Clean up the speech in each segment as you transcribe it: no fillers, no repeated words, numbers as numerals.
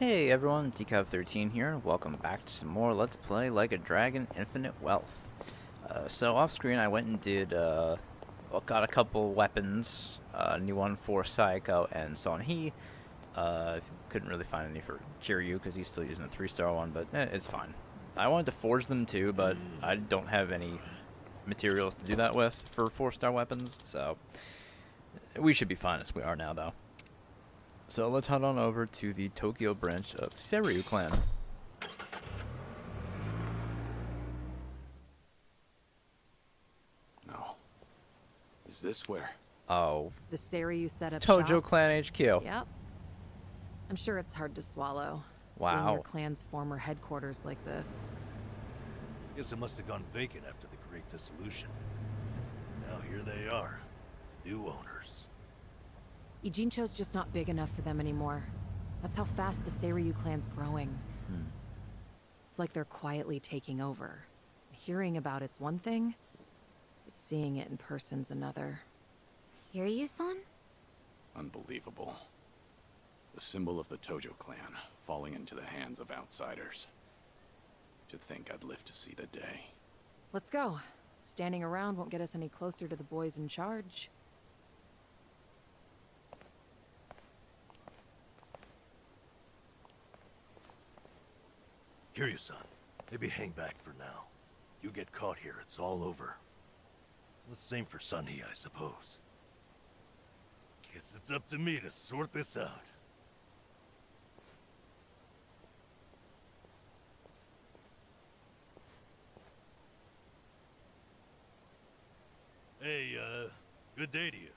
Hey everyone, Decav13 here. Welcome back to some more Let's Play Like a Dragon Infinite Wealth. So off screen I went and got a couple weapons, a new one for Saiko and Sonhee. Couldn't really find any for Kiryu because he's still using a 3-star one, but it's fine. I wanted to forge them too, but I don't have any materials to do that with for 4-star weapons, so we should be fine as we are now though. So let's head on over to the Tokyo branch of Kiryu clan. No. Is this where? Oh, The Kiryu set up Tojo shop? Clan HQ. Yep. I'm sure it's hard to swallow. Seeing Wow. your clan's former headquarters like this. Guess it must have gone vacant after the Great Dissolution. Now here they are, new owners. Ijincho's just not big enough for them anymore. That's how fast the Kiryu clan's growing. It's like they're quietly taking over. Hearing about it's one thing, but seeing it in person's another. Kiryu-san? Unbelievable. The symbol of the Tojo clan, falling into the hands of outsiders. To think I'd live to see the day. Let's go. Standing around won't get us any closer to the boys in charge. Kiryu-san, maybe hang back for now. You get caught here, it's all over. The same for Sonhee, I suppose. Guess it's up to me to sort this out. Hey, good day to you.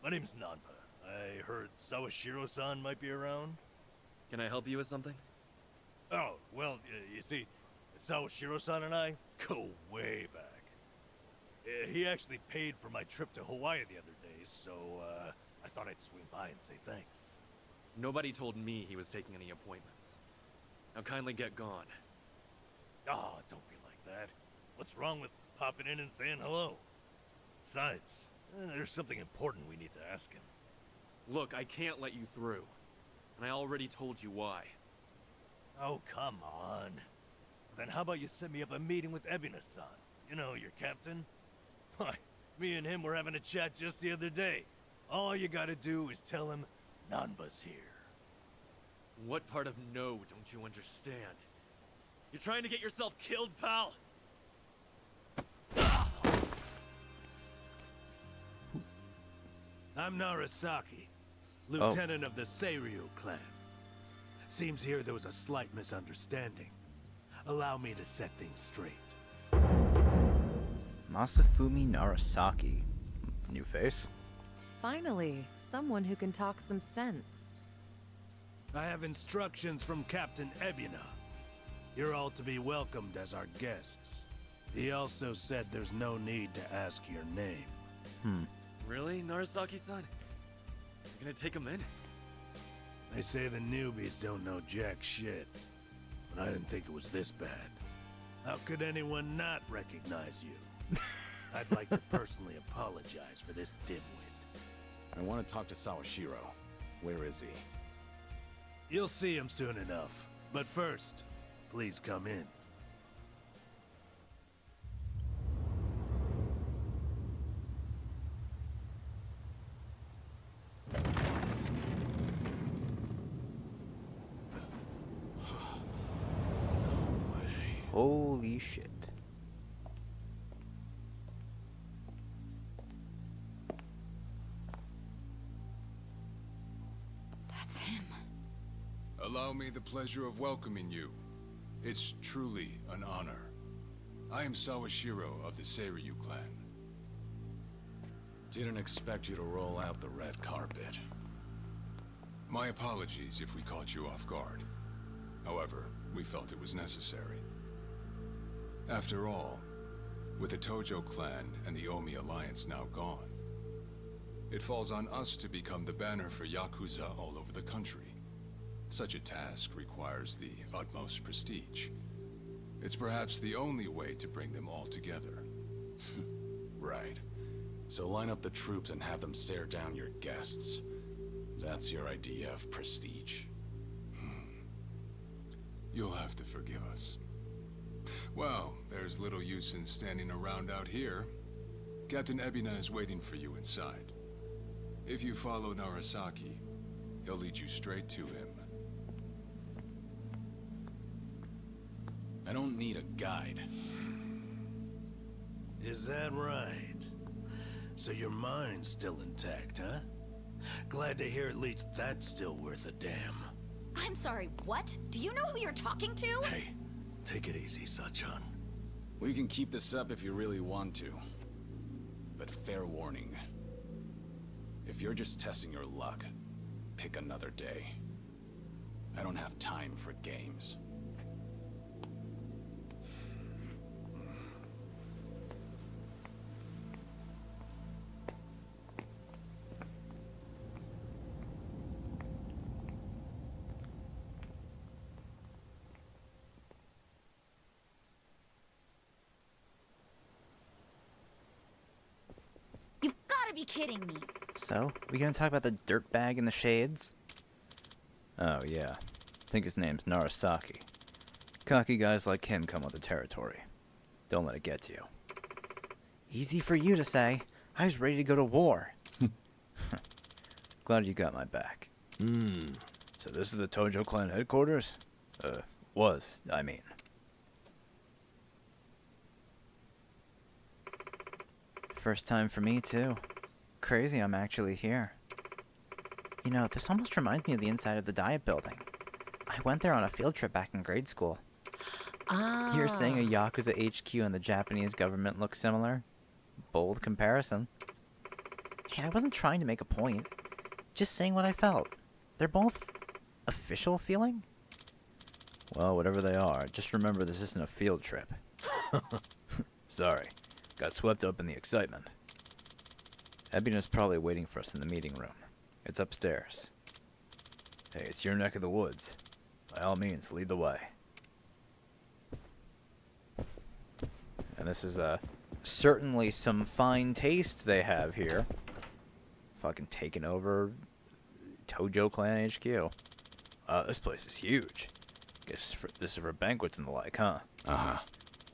My name's Nanpa. I heard Sawashiro-san might be around. Can I help you with something? Oh, well, you see, Sawashiro-san and I go way back. He actually paid for my trip to Hawaii the other day, so, I thought I'd swing by and say thanks. Nobody told me he was taking any appointments. Now kindly get gone. Oh, don't be like that. What's wrong with popping in and saying hello? Besides, there's something important we need to ask him. Look, I can't let you through. And I already told you why. Oh, come on. Then how about you set me up a meeting with Ebina-san? You know, your captain? Why, me and him were having a chat just the other day. All you gotta do is tell him Nanba's here. What part of no don't you understand? You're trying to get yourself killed, pal? I'm Narasaki, lieutenant of the Kiryu clan. Seems here there was a slight misunderstanding. Allow me to set things straight. Masafumi Narasaki. New face. Finally, someone who can talk some sense. I have instructions from Captain Ebina. You're all to be welcomed as our guests. He also said there's no need to ask your name. Really, Narasaki-san? You're gonna take him in? They say the newbies don't know jack shit, but I didn't think it was this bad. How could anyone not recognize you? I'd like to personally apologize for this dimwit. I want to talk to Sawashiro. Where is he? You'll see him soon enough. But first, please come in. Holy shit. That's him. Allow me the pleasure of welcoming you. It's truly an honor. I am Sawashiro of the Kiryu clan. Didn't expect you to roll out the red carpet. My apologies if we caught you off guard. However, we felt it was necessary. After all, with the Tojo clan and the Omi alliance now gone, it falls on us to become the banner for Yakuza all over the country. Such a task requires the utmost prestige. It's perhaps the only way to bring them all together. Right. So line up the troops and have them stare down your guests. That's your idea of prestige. You'll have to forgive us. Well, there's little use in standing around out here. Captain Ebina is waiting for you inside. If you follow Narasaki, he'll lead you straight to him. I don't need a guide. Is that right? So your mind's still intact, huh? Glad to hear at least that's still worth a damn. I'm sorry, what? Do you know who you're talking to? Hey, take it easy, Sachan. We can keep this up if you really want to. But fair warning. If you're just testing your luck, pick another day. I don't have time for games. You've gotta be kidding me. So, we gonna talk about the dirtbag in the shades? Oh, yeah. I think his name's Narasaki. Cocky guys like him come with the territory. Don't let it get to you. Easy for you to say. I was ready to go to war. Glad you got my back. So this is the Tojo clan headquarters? I mean. First time for me, too. Crazy I'm actually here. You know, this almost reminds me of the inside of the Diet Building. I went there on a field trip back in grade school. You're saying a Yakuza HQ and the Japanese government look similar? Bold comparison. Hey, I wasn't trying to make a point. Just saying what I felt. They're both official feeling? Well, whatever they are, just remember this isn't a field trip. Sorry. Got swept up in the excitement. Ebina's probably waiting for us in the meeting room. It's upstairs. Hey, it's your neck of the woods. By all means, lead the way. And this is certainly some fine taste they have here. Fucking taking over Tojo Clan HQ. This place is huge. Guess this is for banquets and the like, huh? Uh-huh.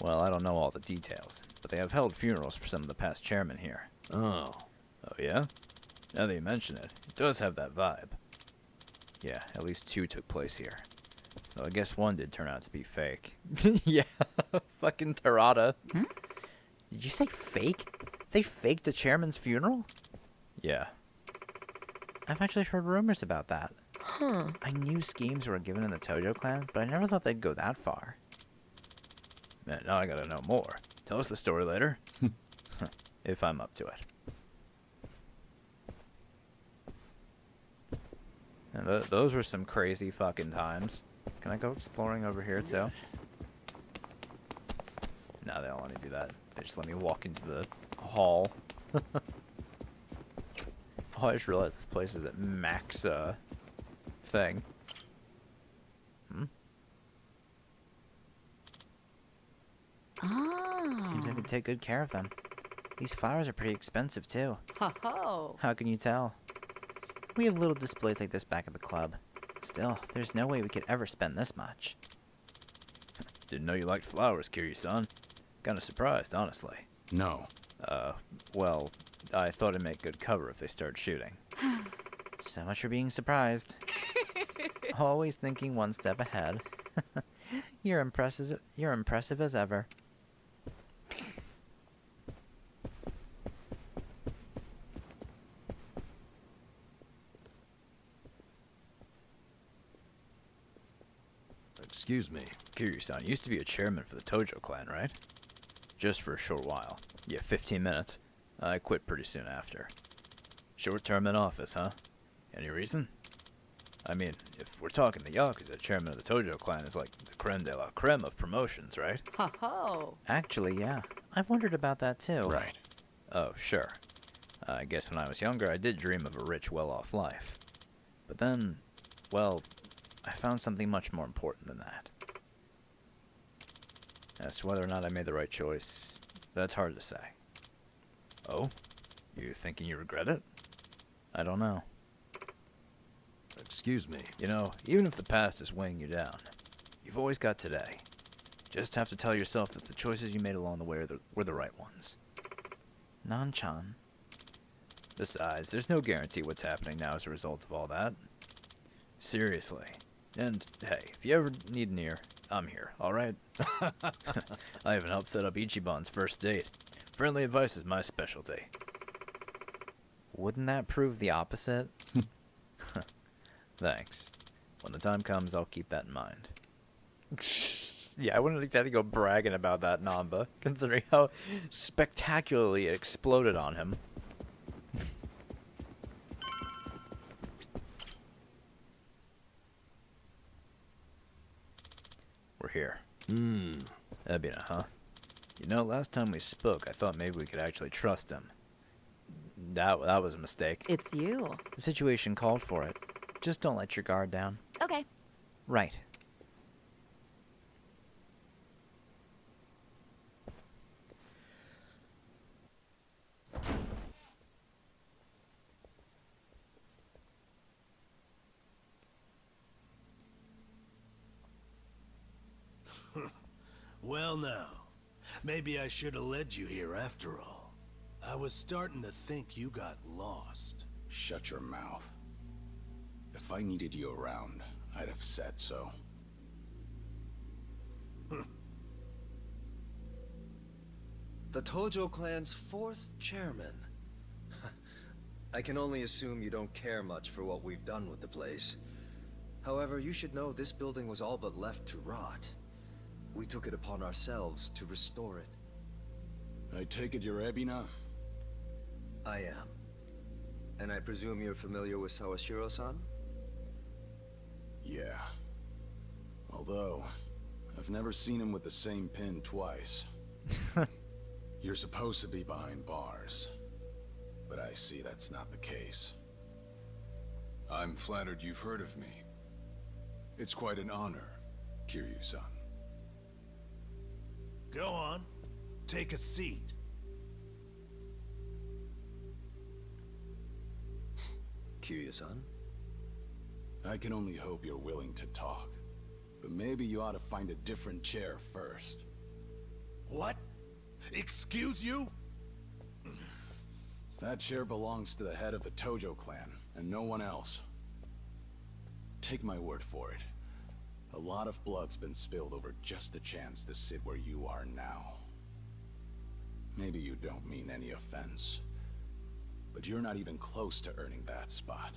Well, I don't know all the details, but they have held funerals for some of the past chairmen here. Oh. Oh, yeah? Now that you mention it, it does have that vibe. Yeah, at least 2 took place here. Though I guess 1 did turn out to be fake. Yeah, fucking Tarada. Hmm? Did you say fake? They faked a chairman's funeral? Yeah. I've actually heard rumors about that. Huh. I knew schemes were given in the Tojo clan, but I never thought they'd go that far. Man, now I gotta know more. Tell us the story later. If I'm up to it. And those were some crazy fucking times. Can I go exploring over here too? No, they don't let me do that. They just let me walk into the hall. Oh, I just realized this place is at max thing. Oh. Seems like they take good care of them. These flowers are pretty expensive too. Ho ho. How can you tell? We have little displays like this back at the club. Still, there's no way we could ever spend this much. Didn't know you liked flowers, Kiryu-san. Kinda surprised, honestly. No. Well, I thought it'd make good cover if they start shooting. So much for being surprised. Always thinking one step ahead. You're impressive as ever. Excuse me. Kiryu-san used to be a chairman for the Tojo clan, right? Just for a short while. Yeah, 15 minutes. I quit pretty soon after. Short term in office, huh? Any reason? I mean, if we're talking the Yakuza, chairman of the Tojo clan is like the creme de la creme of promotions, right? Ho ho. Actually, yeah. I've wondered about that too. Right. Oh, sure. I guess when I was younger, I did dream of a rich, well-off life. But then, well, I found something much more important than that. As to whether or not I made the right choice, that's hard to say. Oh? You thinking you regret it? I don't know. Excuse me. You know, even if the past is weighing you down, You've always got today. Just have to tell yourself that the choices you made along the way were the right ones. Nan-chan. Besides, there's no guarantee what's happening now as a result of all that. Seriously. And, hey, if you ever need an ear, I'm here, alright? I even helped set up Ichiban's first date. Friendly advice is my specialty. Wouldn't that prove the opposite? Thanks. When the time comes, I'll keep that in mind. Yeah, I wouldn't exactly go bragging about that, Namba, considering how spectacularly it exploded on him. We're here. Ebina, huh? You know, last time we spoke, I thought maybe we could actually trust him. That was a mistake. It's you. The situation called for it. Just don't let your guard down. Okay. Right. Well now, maybe I should have led you here after all. I was starting to think you got lost. Shut your mouth. If I needed you around, I'd have said so. The Tojo clan's 4th chairman. I can only assume you don't care much for what we've done with the place. However, you should know this building was all but left to rot. We took it upon ourselves to restore it. I take it you're Ebina? I am. And I presume you're familiar with Sawashiro-san? Yeah. Although, I've never seen him with the same pin twice. You're supposed to be behind bars. But I see that's not the case. I'm flattered you've heard of me. It's quite an honor, Kiryu-san. Go on. Take a seat. Kiryu-san? I can only hope you're willing to talk. But maybe you ought to find a different chair first. What? Excuse you? That chair belongs to the head of the Tojo clan, and no one else. Take my word for it. A lot of blood's been spilled over just a chance to sit where you are now. Maybe you don't mean any offense, but you're not even close to earning that spot.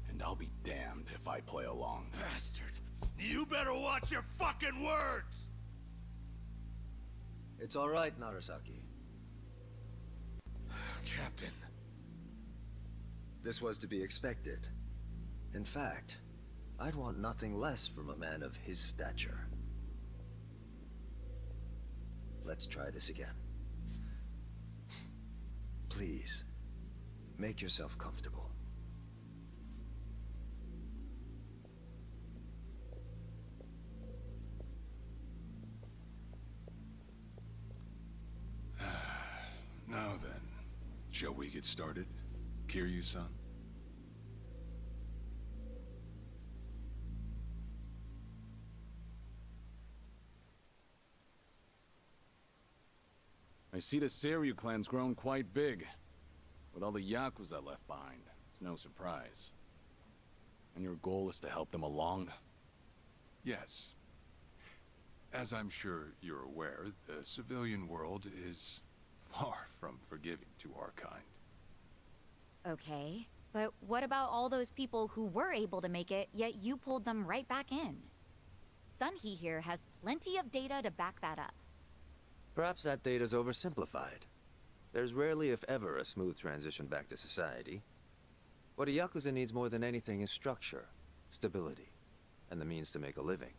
And I'll be damned if I play along. Bastard! You better watch your fucking words! It's all right, Narasaki. Captain. This was to be expected. In fact, I'd want nothing less from a man of his stature. Let's try this again. Please, make yourself comfortable. Now then, shall we get started, Kiryu-san? I see the Kiryu clan's grown quite big. With all the Yakuza left behind, it's no surprise. And your goal is to help them along? Yes. As I'm sure you're aware, the civilian world is far from forgiving to our kind. Okay, but what about all those people who were able to make it, yet you pulled them right back in? Sunhee here has plenty of data to back that up. Perhaps that data's oversimplified. There's rarely, if ever, a smooth transition back to society. What a Yakuza needs more than anything is structure, stability, and the means to make a living.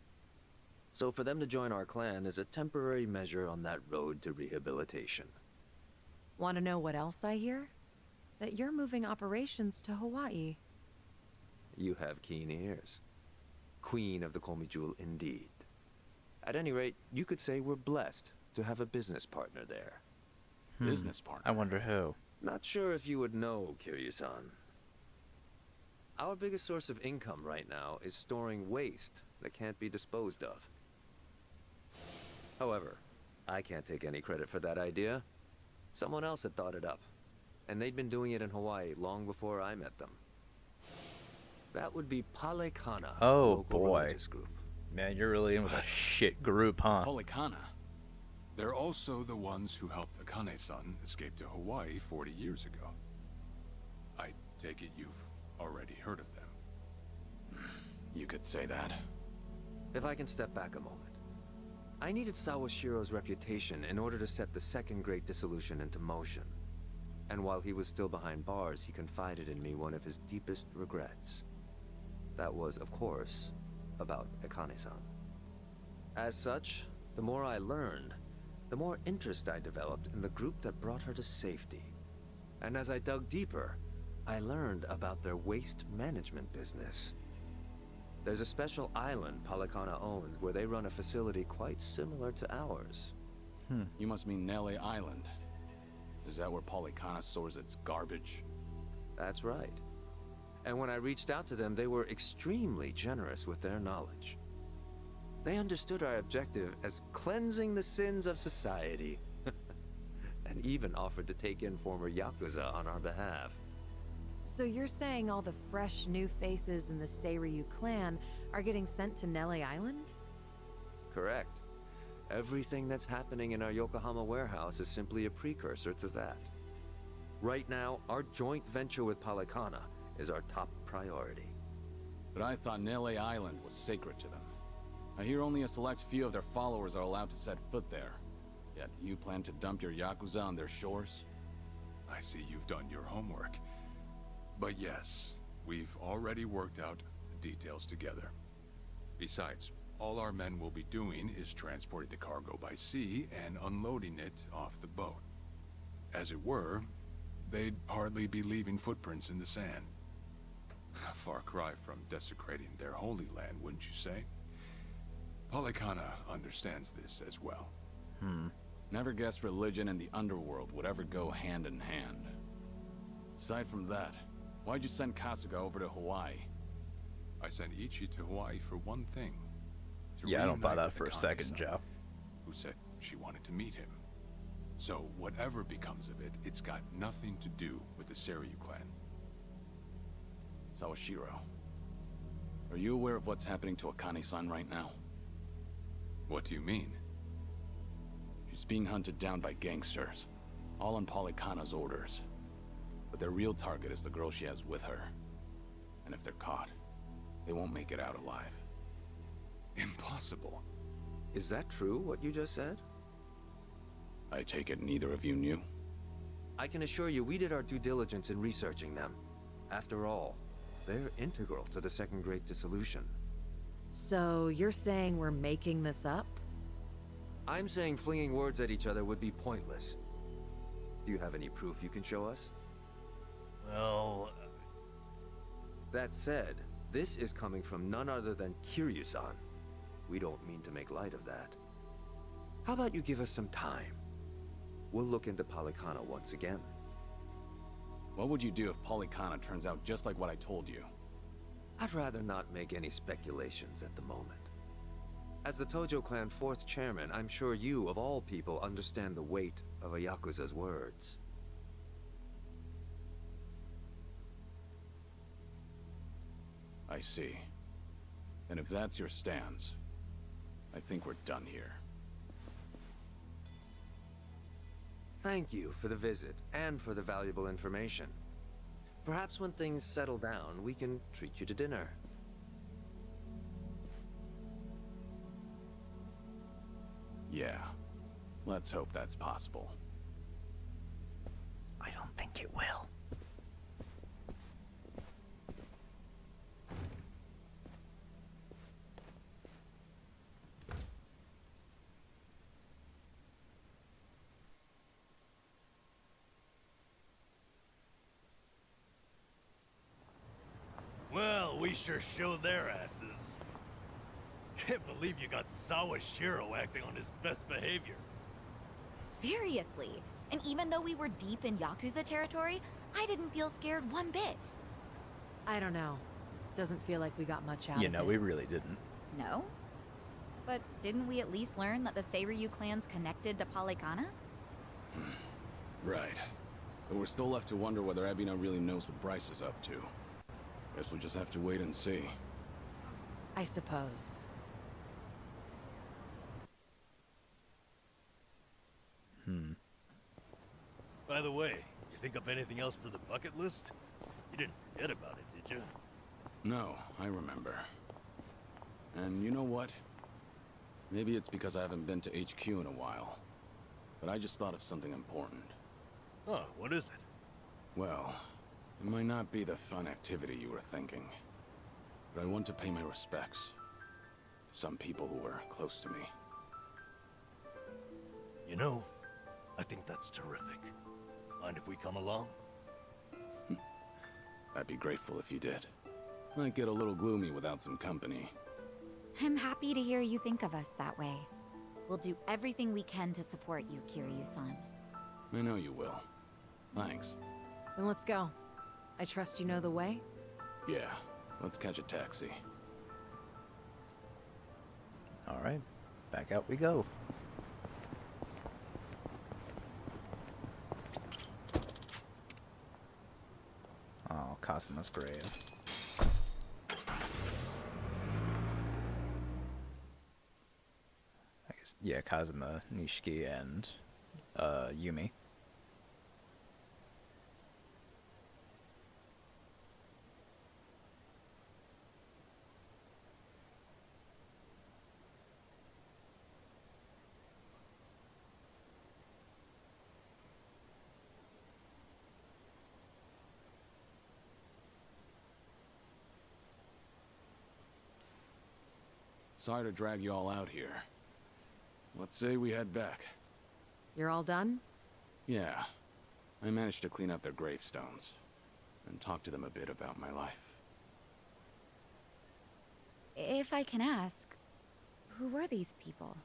So for them to join our clan is a temporary measure on that road to rehabilitation. Want to know what else I hear? That you're moving operations to Hawaii. You have keen ears. Queen of the Komi Jewel, indeed. At any rate, you could say we're blessed to have a business partner there. Business partner? I wonder who. Not sure if you would know, Kiryu-san. Our biggest source of income right now is storing waste that can't be disposed of. However, I can't take any credit for that idea. Someone else had thought it up, and they'd been doing it in Hawaii long before I met them. That would be Palekana, a Oh local boy. religious group. Man, you're really in with a shit group, huh? Polikana. They're also the ones who helped Akane-san escape to Hawaii 40 years ago. I take it you've already heard of them. You could say that. If I can step back a moment. I needed Sawashiro's reputation in order to set the second great dissolution into motion. And while he was still behind bars, he confided in me one of his deepest regrets. That was, of course, about Akane-san. As such, the more I learned, the more interest I developed in the group that brought her to safety. And as I dug deeper, I learned about their waste management business. There's a special island Palekana owns where they run a facility quite similar to ours. You must mean Nele Island. Is that where Polikana stores its garbage? That's right. And when I reached out to them, they were extremely generous with their knowledge. They understood our objective as cleansing the sins of society, and even offered to take in former Yakuza on our behalf. So you're saying all the fresh new faces in the Seiryu clan are getting sent to Nele Island? Correct. Everything that's happening in our Yokohama warehouse is simply a precursor to that. Right now, our joint venture with Palekana is our top priority. But I thought Nele Island was sacred to them. I hear only a select few of their followers are allowed to set foot there. Yet you plan to dump your Yakuza on their shores? I see you've done your homework. But yes, we've already worked out the details together. Besides, all our men will be doing is transporting the cargo by sea and unloading it off the boat. As it were, they'd hardly be leaving footprints in the sand. A far cry from desecrating their holy land, wouldn't you say? Palekana understands this as well. Never guessed religion and the underworld would ever go hand in hand. Aside from that, why'd you send Kasuga over to Hawaii? I sent Ichi to Hawaii for one thing. To Yeah, I don't buy reunite that for with a second, Akane-san, Joe. who said she wanted to meet him. So whatever becomes of it, it's got nothing to do with the Seiryu clan. Sawashiro, are you aware of what's happening to Akane-san right now? What do you mean? She's being hunted down by gangsters, all on Polikana's orders. But their real target is the girl she has with her. And if they're caught, they won't make it out alive. Impossible. Is that true, what you just said? I take it neither of you knew? I can assure you we did our due diligence in researching them. After all, they're integral to the Second Great Dissolution. So you're saying we're making this up? I'm saying flinging words at each other would be pointless. Do you have any proof you can show us? Well, That said, this is coming from none other than Kiryu-san. We don't mean to make light of that. How about you give us some time? We'll look into Palekana once again. What would you do if Polikana turns out just like what I told you? I'd rather not make any speculations at the moment. As the Tojo clan 4th chairman, I'm sure you, of all people, understand the weight of a Yakuza's words. I see. And if that's your stance, I think we're done here. Thank you for the visit, and for the valuable information. Perhaps when things settle down, we can treat you to dinner. Yeah. Let's hope that's possible. I don't think it will. well, we sure showed their asses. Can't believe you got Sawashiro acting on his best behavior. Seriously. And even though we were deep in Yakuza territory, I didn't feel scared one bit. I don't know. Doesn't feel like we got much out You of know, it. we really didn't. No? But didn't we at least learn that the Seiryu clan's connected to Polycana? Right. But we're still left to wonder whether Ebina really knows what Bryce is up to. Guess we'll just have to wait and see. I suppose. By the way, you think up anything else for the bucket list? You didn't forget about it, did you? No, I remember. And you know what? Maybe it's because I haven't been to HQ in a while. But I just thought of something important. Oh, what is it? Well, it might not be the fun activity you were thinking. But I want to pay my respects to some people who were close to me. You know, I think that's terrific. Mind if we come along? I'd be grateful if you did. Might get a little gloomy without some company. I'm happy to hear you think of us that way. We'll do everything we can to support you, Kiryu-san. I know you will. Thanks. Then let's go. I trust you know the way? Yeah, let's catch a taxi. Alright, back out we go. Oh, Kasuma's grave. I guess, yeah, Kazuma, Nishiki, and Yumi. Sorry to drag you all out here. Let's say we head back. You're all done? Yeah. I managed to clean up their gravestones and talk to them a bit about my life. If I can ask, who were these people?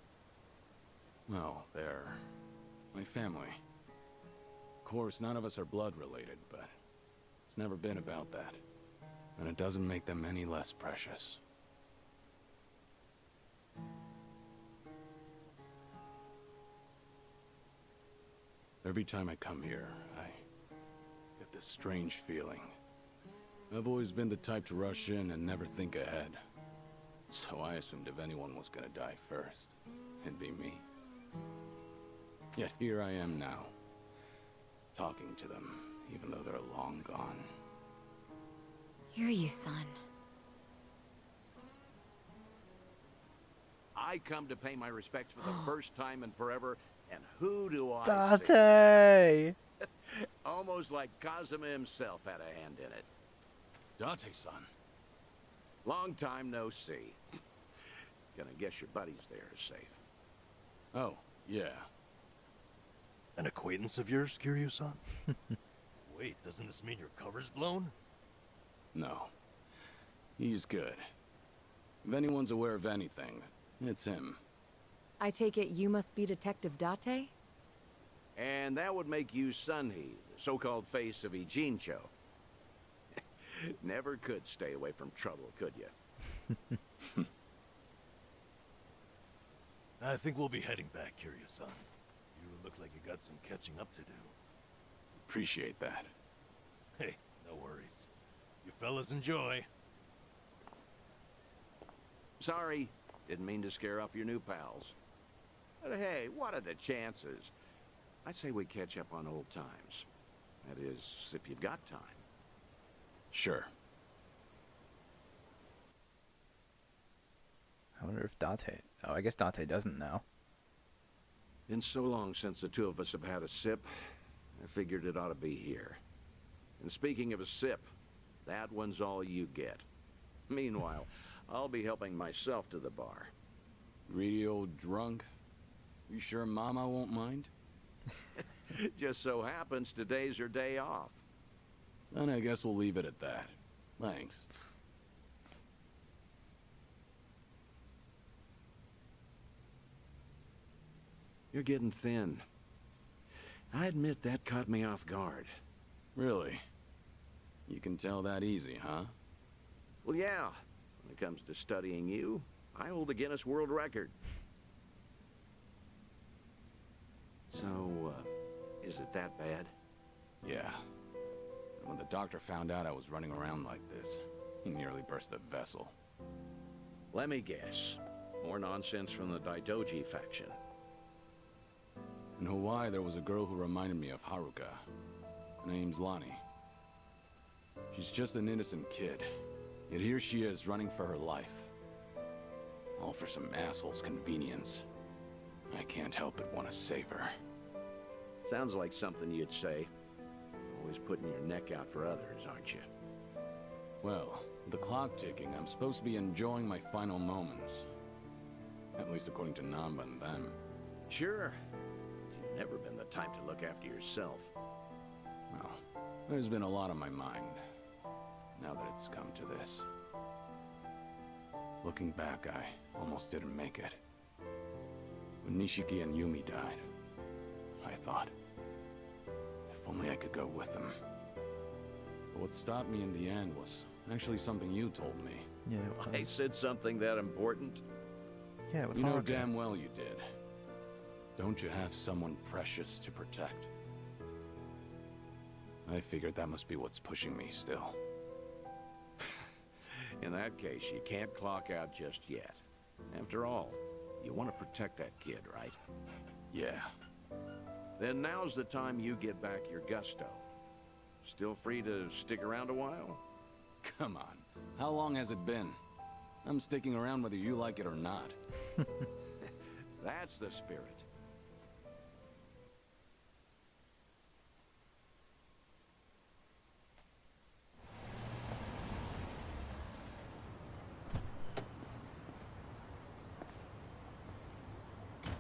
Well, they're my family. Of course, none of us are blood related, but it's never been about that. And it doesn't make them any less precious. Every time I come here, I get this strange feeling. I've always been the type to rush in and never think ahead. So I assumed if anyone was gonna die first, it'd be me. Yet here I am now, talking to them, even though they're long gone. Kiryu-san. I come to pay my respects for the first time in forever, and who do I see? Date! Almost like Kazuma himself had a hand in it. Date-san. Long time no see. Gonna guess your buddies there are safe. Oh, yeah. An acquaintance of yours, Kiryu-san? Wait, doesn't this mean your cover's blown? No. He's good. If anyone's aware of anything, it's him. I take it you must be Detective Date? And that would make you Sunhee, the so-called face of Ijincho. Never could stay away from trouble, could you? I think we'll be heading back, Kiryu-san. You look like you got some catching up to do. Appreciate that. Hey, no worries. You fellas enjoy. Sorry, didn't mean to scare off your new pals. But hey, what are the chances? I say we catch up on old times. That is, if you've got time. Sure. I wonder if Date... Oh, I guess Date doesn't know. Been so long since the two of us have had a sip, I figured it ought to be here. And speaking of a sip, that one's all you get. Meanwhile, I'll be helping myself to the bar. Greedy old drunk? You sure Mama won't mind? Just so happens today's her day off. Then I guess we'll leave it at that. Thanks. You're getting thin. I admit that caught me off guard. Really? You can tell that easy, huh? Well, yeah. When it comes to studying you, I hold a Guinness World Record. So, is it that bad? Yeah. When the doctor found out I was running around like this, he nearly burst the vessel. Let me guess. More nonsense from the Daidoji faction. In Hawaii, there was a girl who reminded me of Haruka. Her name's Lonnie. She's just an innocent kid. Yet here she is, running for her life. All for some asshole's convenience. I can't help but want to save her. Sounds like something you'd say. Always putting your neck out for others, aren't you? Well, with the clock ticking, I'm supposed to be enjoying my final moments. At least according to Namba and them. Sure. You've never been the type to look after yourself. Well, there's been a lot on my mind. Now that it's come to this. Looking back, I almost didn't make it. When Nishiki and Yumi died, I thought, if only I could go with them. But what stopped me in the end was actually something you told me. Yeah, I said something that important? yeah, with You know Haruka. damn well you did. Don't you have someone precious to protect? I figured that must be what's pushing me still. In that case, you can't clock out just yet. After all, you want to protect that kid, right? Yeah. Then now's the time you get back your gusto. Still free to stick around a while? Come on. How long has it been? I'm sticking around whether you like it or not. That's the spirit.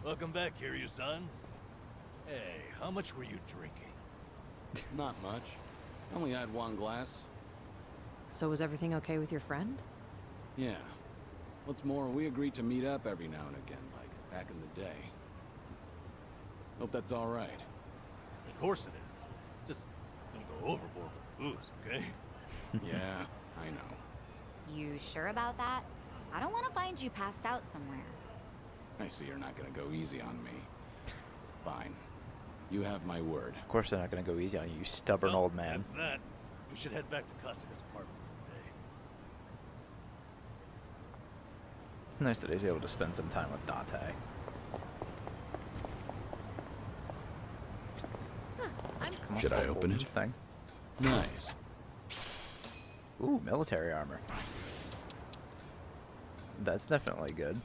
Welcome back, Kiryu-san. Hey, how much were you drinking? Not much. Only had one glass. So was everything okay with your friend? Yeah. What's more, we agreed to meet up every now and again, like back in the day. Hope that's all right. Of course it is. Just don't go overboard with the booze, okay? Yeah, I know. You sure about that? I don't want to find you passed out somewhere. I see you're not gonna go easy on me. Fine. You have my word. Of course they're not gonna go easy on you, you stubborn Well, old man. That's that. We should head back to Kasuga's apartment for the day. It's nice that he's able to spend some time with Date. Come on, Should I old open it? Thing. Nice. Ooh, military armor. That's definitely good.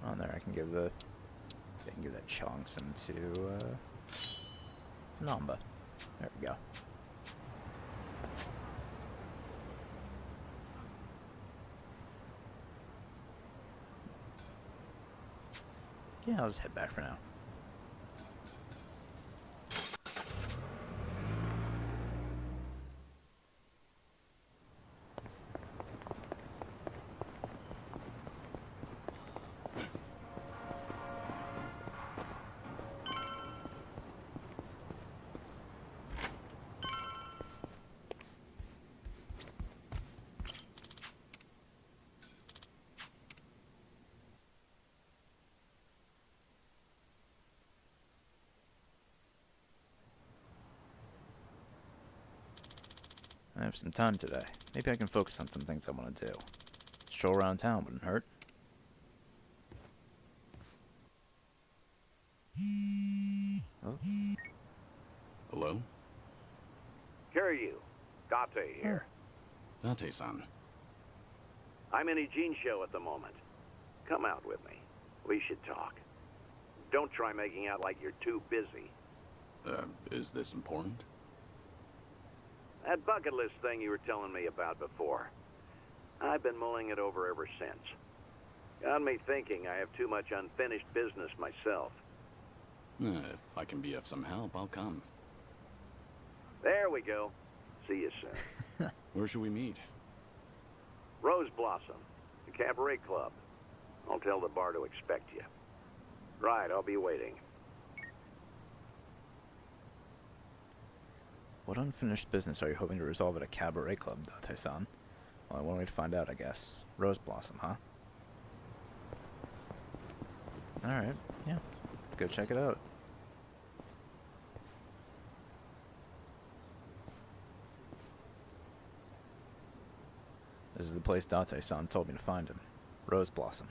On there, I can give that chunks into Namba. There we go. Yeah, I'll just head back for now. I have some time today. Maybe I can focus on some things I want to do. Stroll around town wouldn't hurt. Oh. Hello? Kiryu, Date here. Date-san. I'm in Ijincho at the moment. Come out with me. We should talk. Don't try making out like you're too busy. Is this important? That bucket list thing you were telling me about before. I've been mulling it over ever since. Got me thinking I have too much unfinished business myself. If I can be of some help, I'll come. There we go. See you soon. Where should we meet? Rose Blossom, the cabaret club. I'll tell the bar to expect you. Right, I'll be waiting. What unfinished business are you hoping to resolve at a cabaret club, Date-san? Well, one way to find out, I guess. Rose Blossom, huh? Alright, yeah. Let's go check it out. This is the place Date-san told me to find him. Rose Blossom.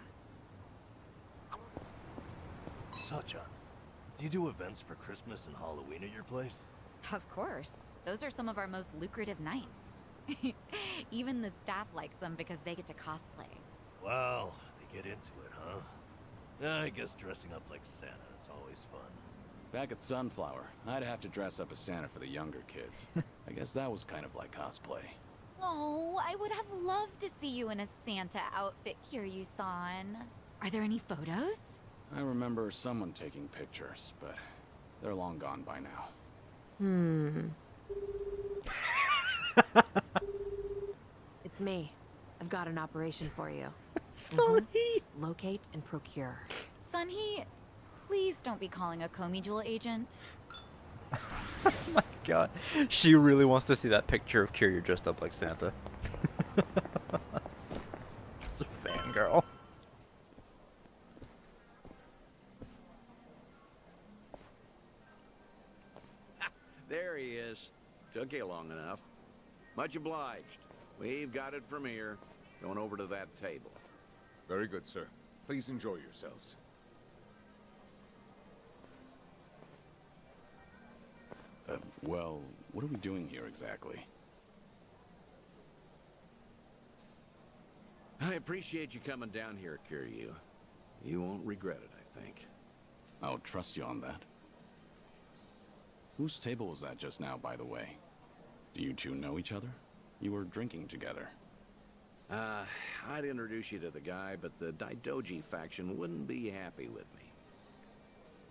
Sacha, do you do events for Christmas and Halloween at your place? Of course. Those are some of our most lucrative nights. Even the staff likes them because they get to cosplay. Wow, they get into it, huh? I guess dressing up like Santa is always fun. Back at Sunflower, I'd have to dress up as Santa for the younger kids. I guess that was kind of like cosplay. Oh, I would have loved to see you in a Santa outfit, Kiryu-san. Are there any photos? I remember someone taking pictures, but they're long gone by now. It's me. I've got an operation for you. Sunny! Locate and procure. Sunhee, please don't be calling a Komi Jewel agent. Oh my god. She really wants to see that picture of Kiryu dressed up like Santa. Just a fangirl. There he is. Took you long enough. Much obliged. We've got it from here. Going over to that table. Very good, sir. Please enjoy yourselves. Well, what are we doing here exactly? I appreciate you coming down here, Kiryu. You won't regret it, I think. I'll trust you on that. Whose table was that just now, by the way? Do you two know each other? You were drinking together. I'd introduce you to the guy, but the Daidoji faction wouldn't be happy with me.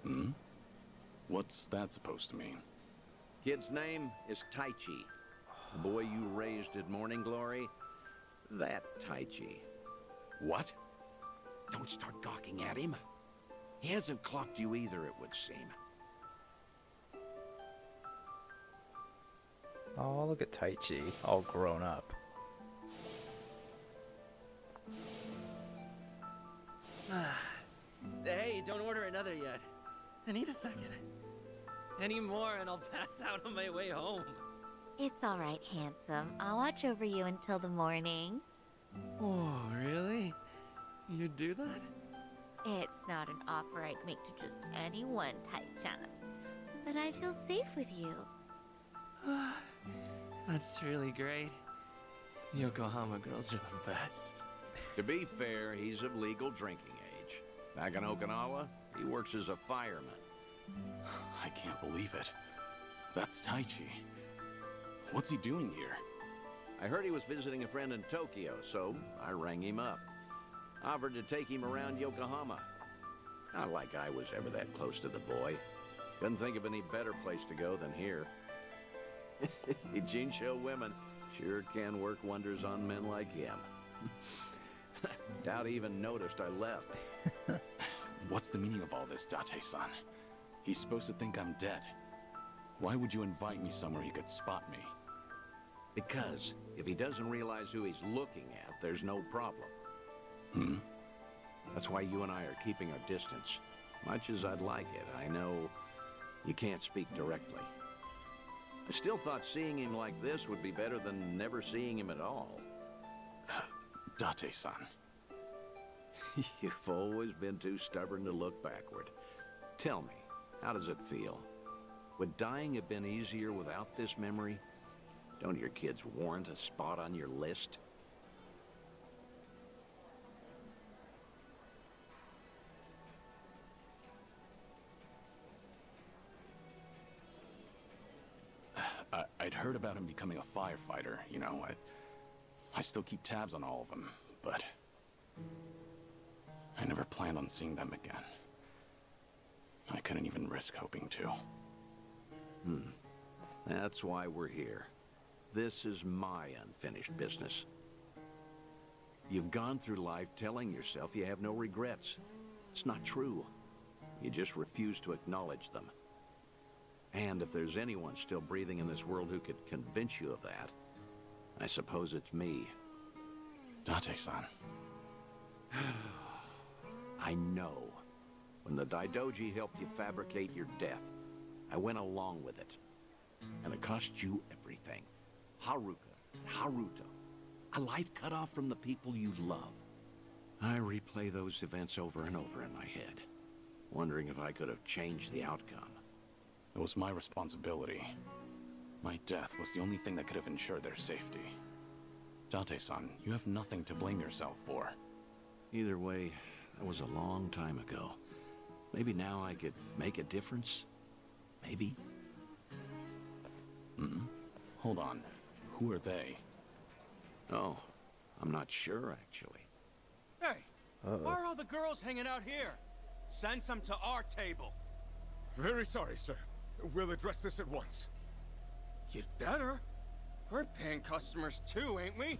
Hmm? What's that supposed to mean? Kid's name is Taichi. The boy you raised at Morning Glory, that Taichi. What? Don't start gawking at him. He hasn't clocked you either, it would seem. Oh, look at Taichi, all grown up. Hey, don't order another yet. I need a second. Any more and I'll pass out on my way home. It's all right, handsome. I'll watch over you until the morning. Oh, really? You do that? It's not an offer I'd make to just anyone, Tai-chan. But I feel safe with you. That's really great. Yokohama girls are the best. To be fair, he's of legal drinking age. Back in Okinawa, he works as a fireman. I can't believe it. That's Taichi. What's he doing here? I heard he was visiting a friend in Tokyo, so I rang him up. Offered to take him around Yokohama. Not like I was ever that close to the boy. Couldn't think of any better place to go than here. Jinsho women sure can work wonders on men like him. Doubt he even noticed I left. What's the meaning of all this, Date-san? He's supposed to think I'm dead. Why would you invite me somewhere he could spot me? Because if he doesn't realize who he's looking at, there's no problem. Hmm? That's why you and I are keeping our distance. Much as I'd like it, I know you can't speak directly. I still thought seeing him like this would be better than never seeing him at all. Date-san. You've always been too stubborn to look backward. Tell me, how does it feel? Would dying have been easier without this memory? Don't your kids warrant a spot on your list? I'd heard about him becoming a firefighter, you know. I still keep tabs on all of them, but I never planned on seeing them again. I couldn't even risk hoping to. That's why we're here. This is my unfinished business. You've gone through life telling yourself you have no regrets. It's not true. You just refuse to acknowledge them. And if there's anyone still breathing in this world who could convince you of that, I suppose it's me. Date-san. I know. When the Daidoji helped you fabricate your death, I went along with it. And it cost you everything. Haruka, Haruto. A life cut off from the people you love. I replay those events over and over in my head, wondering if I could have changed the outcome. It was my responsibility. My death was the only thing that could have ensured their safety. Date-san, you have nothing to blame yourself for. Either way, that was a long time ago. Maybe now I could make a difference? Maybe? Hold on. Who are they? Oh, I'm not sure, actually. Hey, why are all the girls hanging out here? Send some to our table. Very sorry, sir. We'll address this at once. You'd better. We're paying customers too, ain't we?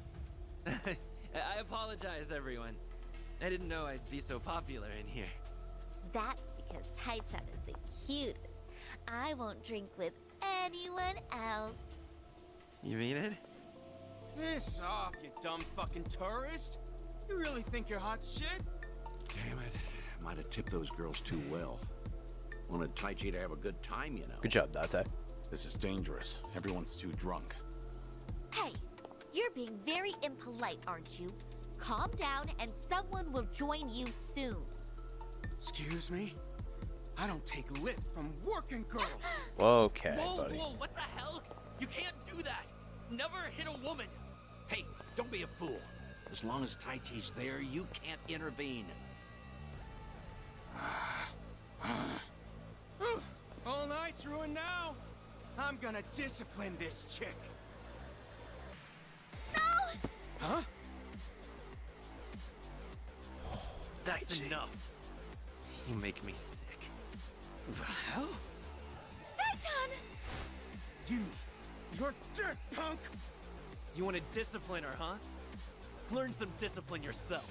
I apologize, everyone. I didn't know I'd be so popular in here. That's because Taichan is the cutest. I won't drink with anyone else. You mean it? Piss off, you dumb fucking tourist. You really think you're hot shit? Damn it. Might have tipped those girls too well. Wanted Taichi to have a good time, you know. Good job, Date. This is dangerous. Everyone's too drunk. Hey, you're being very impolite, aren't you? Calm down and someone will join you soon. Excuse me? I don't take lip from working girls. Okay, Whoa, buddy. whoa, what the hell? You can't do that. Never hit a woman. Hey, don't be a fool. As long as Taichi's there, you can't intervene. All night's ruined now. I'm gonna discipline this chick. No! Huh? That's enough. You make me sick. The hell? Taichan! You're dirt, punk! You want to discipline her, huh? Learn some discipline yourself.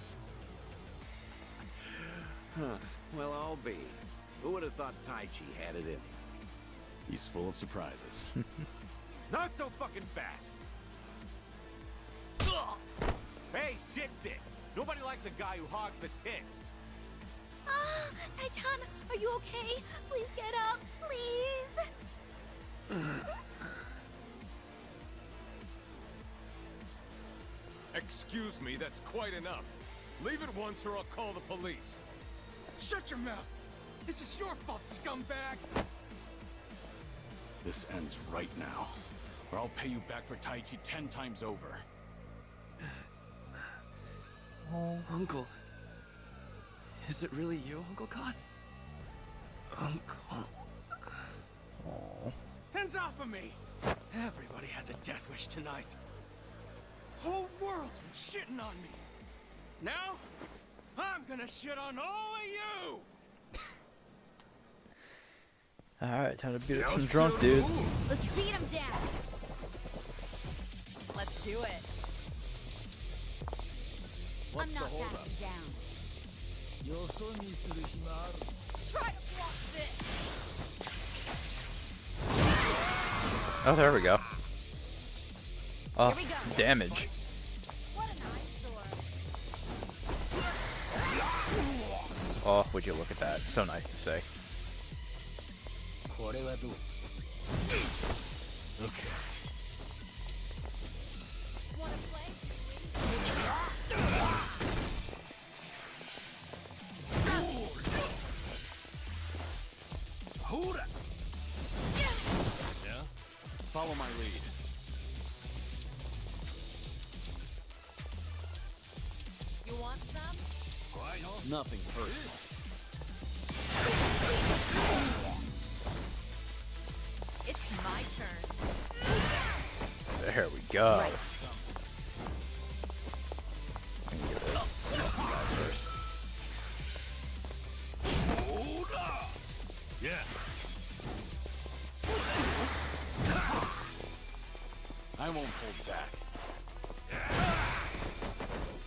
Huh. Well, I'll be. Who would have thought Taichi had it in him? He's full of surprises. Not so fucking fast! Hey, shit dick! Nobody likes a guy who hogs the tits! Ah, Taichan, are you okay? Please get up, please! Excuse me, that's quite enough. Leave it once or I'll call the police. Shut your mouth! This is your fault, scumbag! This ends right now, or I'll pay you back for Taichi 10 times over. Uncle. Is it really you, Uncle Cos? Uncle. Hands off of me! Everybody has a death wish tonight. Whole world's been shitting on me. Now, I'm gonna shit on all of you! Alright, time to beat up some drunk dudes. Let's beat him down. Let's do it. I'm not backing down. Try to block this. Oh, there we go. Oh, Here we go. damage. What an eyesore. Oh, would you look at that? So nice to say. Okay. Wanna play? Yeah? Follow my lead. You want some? Nothing personal. It's my turn. There we go. Right. Let me get rid of this guy first. Yeah. I won't hold back.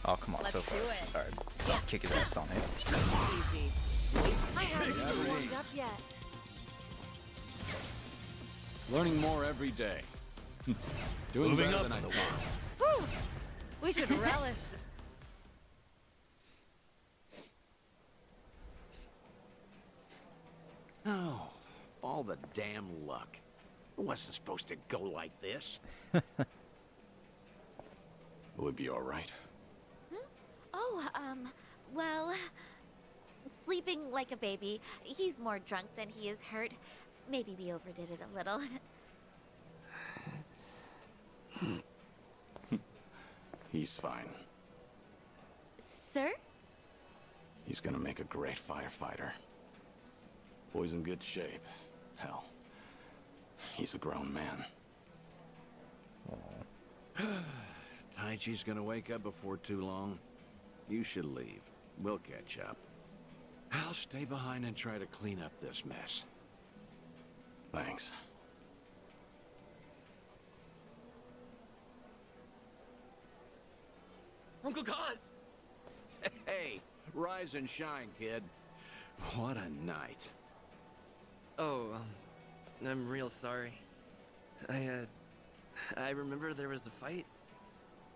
Oh, come on, Let's so do close. it. Alright, stop kicking ass on him. Easy. I haven't even warmed up yet. Learning more every day. Doing Moving better up than I in the thought. Whew. We should relish the damn luck. It wasn't supposed to go like this. Will it be all right? Oh, well... Sleeping like a baby. He's more drunk than he is hurt. Maybe we overdid it a little. He's fine. Sir? He's gonna make a great firefighter. Boy's in good shape. Hell, he's a grown man. Taichi's gonna wake up before too long. You should leave. We'll catch up. I'll stay behind and try to clean up this mess. Thanks. Uncle Kaz! Hey, rise and shine, kid. What a night. Oh, I'm real sorry. I remember there was a fight.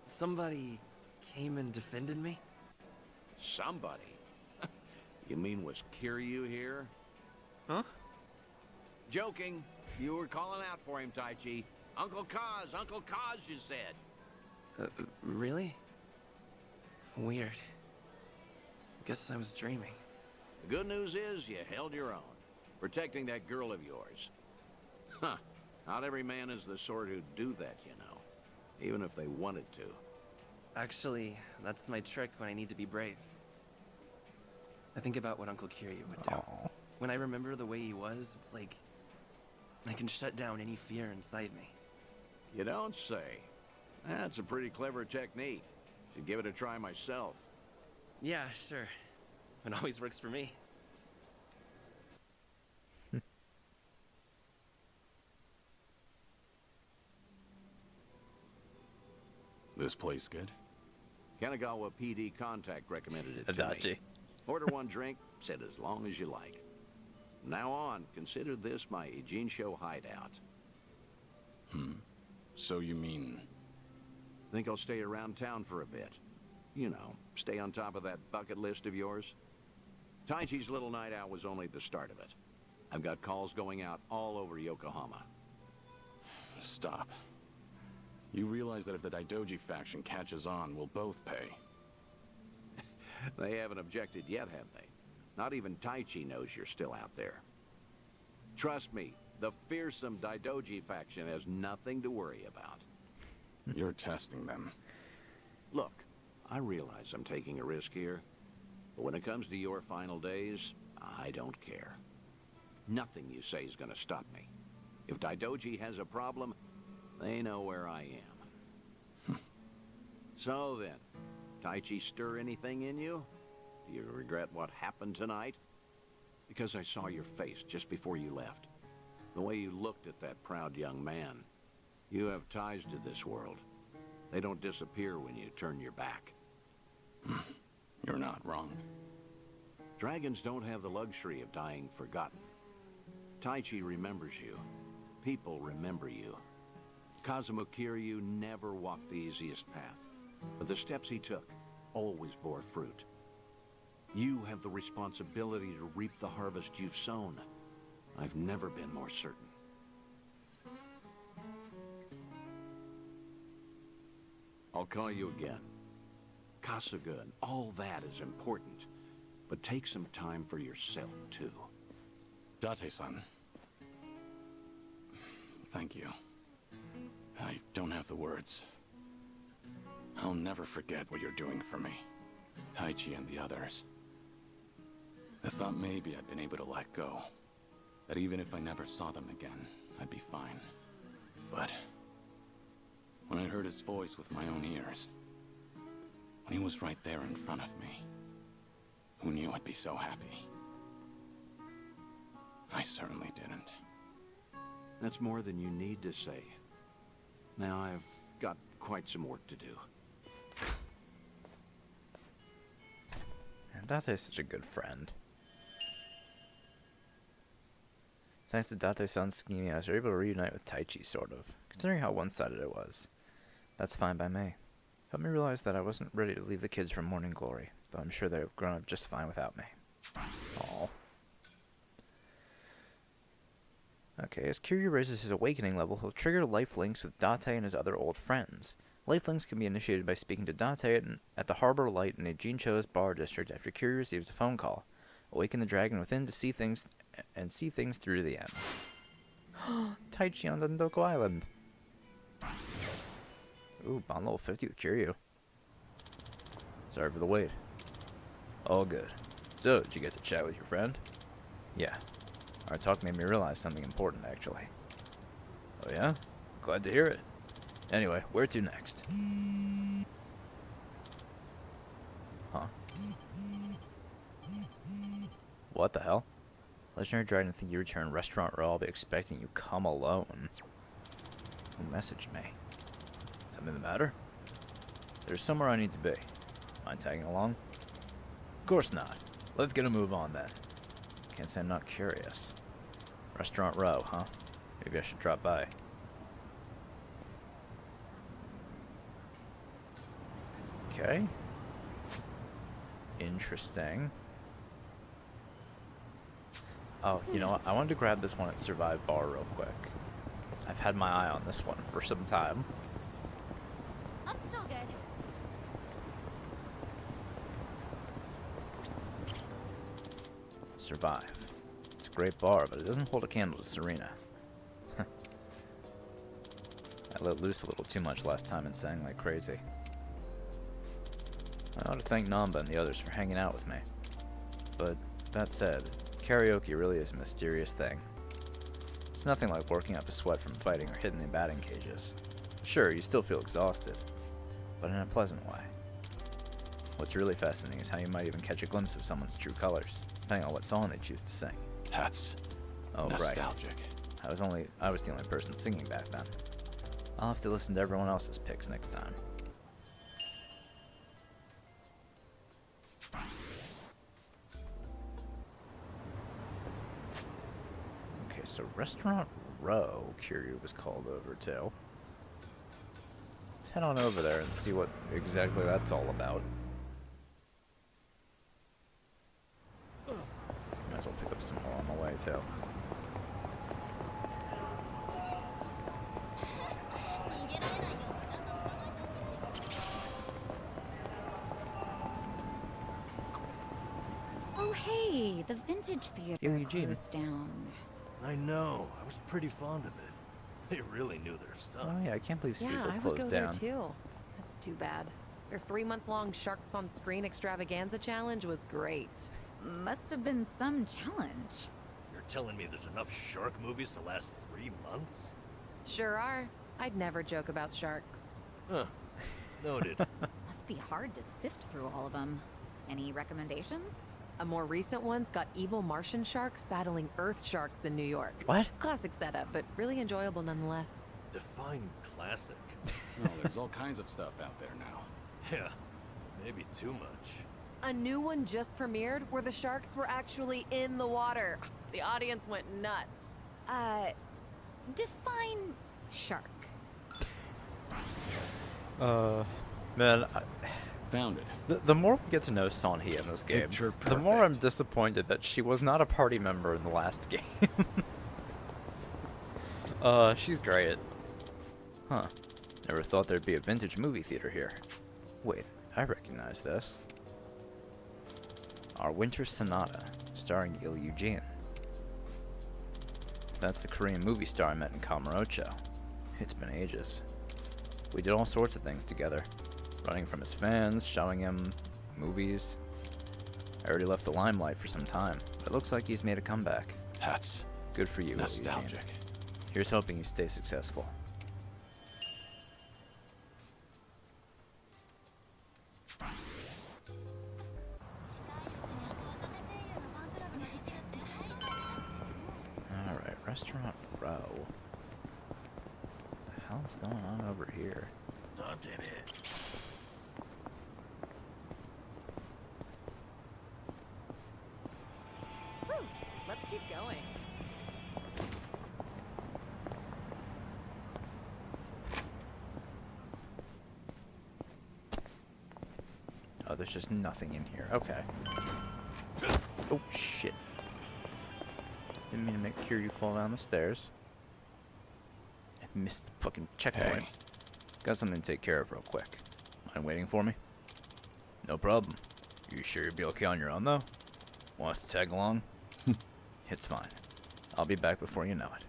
Somebody came and defended me. Somebody? You mean was Kiryu here? Huh? Joking. You were calling out for him, Taichi. Uncle Kaz, you said. Really? Weird. Guess I was dreaming. The good news is you held your own, protecting that girl of yours. Huh. Not every man is the sort who'd do that, you know. Even if they wanted to. Actually, that's my trick when I need to be brave. I think about what Uncle Kiryu would do. Aww. When I remember the way he was, it's like I can shut down any fear inside me. You don't say. That's a pretty clever technique. Should give it a try myself. Yeah, sure. It always works for me. This place good? Kanagawa PD contact recommended it to Adachi. me. Order one drink, sit as long as you like. From now on, consider this my Ijincho hideout. So you mean... Think I'll stay around town for a bit. You know, stay on top of that bucket list of yours. Taichi's little night out was only the start of it. I've got calls going out all over Yokohama. Stop. You realize that if the Daidoji faction catches on, we'll both pay. They haven't objected yet, have they? Not even Taichi knows you're still out there. Trust me, the fearsome Daidoji faction has nothing to worry about. You're testing them. Look, I realize I'm taking a risk here, but when it comes to your final days, I don't care. Nothing you say is gonna stop me. If Daidoji has a problem, they know where I am. So then, Taichi stir anything in you? Do you regret what happened tonight? Because I saw your face just before you left. The way you looked at that proud young man. You have ties to this world. They don't disappear when you turn your back. You're not wrong. Dragons don't have the luxury of dying forgotten. Taichi remembers you. People remember you. Kazuma Kiryu never walked the easiest path, but the steps he took always bore fruit. You have the responsibility to reap the harvest you've sown. I've never been more certain. I'll call you again. Kasuga and all that is important, but take some time for yourself, too. Date-san. Thank you. I don't have the words. I'll never forget what you're doing for me. Taichi and the others. I thought maybe I'd been able to let go. That even if I never saw them again, I'd be fine. But when I heard his voice with my own ears, when he was right there in front of me, who knew I'd be so happy? I certainly didn't. That's more than you need to say. Now I've got quite some work to do. And Date's such a good friend. Thanks to Date-san's scheming, I was able to reunite with Taichi, sort of, considering how one-sided it was. That's fine by me. Helped me realize that I wasn't ready to leave the kids for Morning Glory, though I'm sure they've grown up just fine without me. Aww. Okay, as Kiryu raises his awakening level, he'll trigger life links with Date and his other old friends. Life links can be initiated by speaking to Date at the Harbor Light in Ijincho's bar district after Kiryu receives a phone call. Awaken the dragon within to see things through to the end. Taichi on Dendoko Island. Ooh, bond level 50 with Kiryu. Sorry for the wait. All good. So, did you get to chat with your friend? Yeah. Our talk made me realize something important, actually. Oh yeah? Glad to hear it. Anyway, where to next? Huh? What the hell? Legendary Dragon, think you return Restaurant Row. I'll be expecting you. Come alone. Who messaged me? Something the matter? There's somewhere I need to be. Mind tagging along? Of course not. Let's get a move on then. Can't say I'm not curious. Restaurant Row, huh? Maybe I should drop by. Okay. Interesting. Oh, you know what? I wanted to grab this one at Survive Bar real quick. I've had my eye on this one for some time. I'm still good. Survive. It's a great bar, but it doesn't hold a candle to Serena. I let loose a little too much last time and sang like crazy. I ought to thank Namba and the others for hanging out with me. But, that said, karaoke really is a mysterious thing. It's nothing like working up a sweat from fighting or hitting the batting cages. Sure, you still feel exhausted, but in a pleasant way. What's really fascinating is how you might even catch a glimpse of someone's true colors, depending on what song they choose to sing. That's nostalgic. Right. I was the only person singing back then. I'll have to listen to everyone else's picks next time. Okay, so Restaurant Row, Kiryu was called over to. Let's head on over there and see what exactly that's all about. Might as well pick up some more on the way, too. Oh, hey, the vintage theater closed down. I know. I was pretty fond of it. They really knew their stuff. Oh yeah, I can't believe Super I would closed go down. there too. That's too bad. Their 3-month-long Sharks on Screen extravaganza challenge was great. Must have been some challenge. You're telling me there's enough shark movies to last 3 months? Sure are. I'd never joke about sharks. Huh. Noted. Must be hard to sift through all of them. Any recommendations? A more recent one's got evil Martian sharks battling Earth sharks in New York. What? Classic setup, but really enjoyable nonetheless. Define classic. Well, there's all kinds of stuff out there now. Yeah, maybe too much. A new one just premiered where the sharks were actually in the water. The audience went nuts. Define shark. Man, Found it. the more we get to know Sonhee in this game, Picture the more I'm perfect. disappointed that she was not a party member in the last game. She's great. Huh. Never thought there'd be a vintage movie theater here. Wait, I recognize this. Our Winter Sonata, starring Il Eugene. That's the Korean movie star I met in Kamurocho. It's been ages. We did all sorts of things together. Running from his fans, showing him movies. I already left the limelight for some time, but it looks like he's made a comeback. That's Good for you, Il Eugene. nostalgic. Here's hoping you stay successful. Alright, Restaurant Row. What the hell's going on over here? Whew, let's keep going. Oh, there's just nothing in here. Okay. Oh, shit. Didn't mean to make Kiryu fall down the stairs. I missed the fucking checkpoint. Hey. Got something to take care of real quick. Mind waiting for me? No problem. You sure you'll be okay on your own, though? Want us to tag along? It's fine. I'll be back before you know it.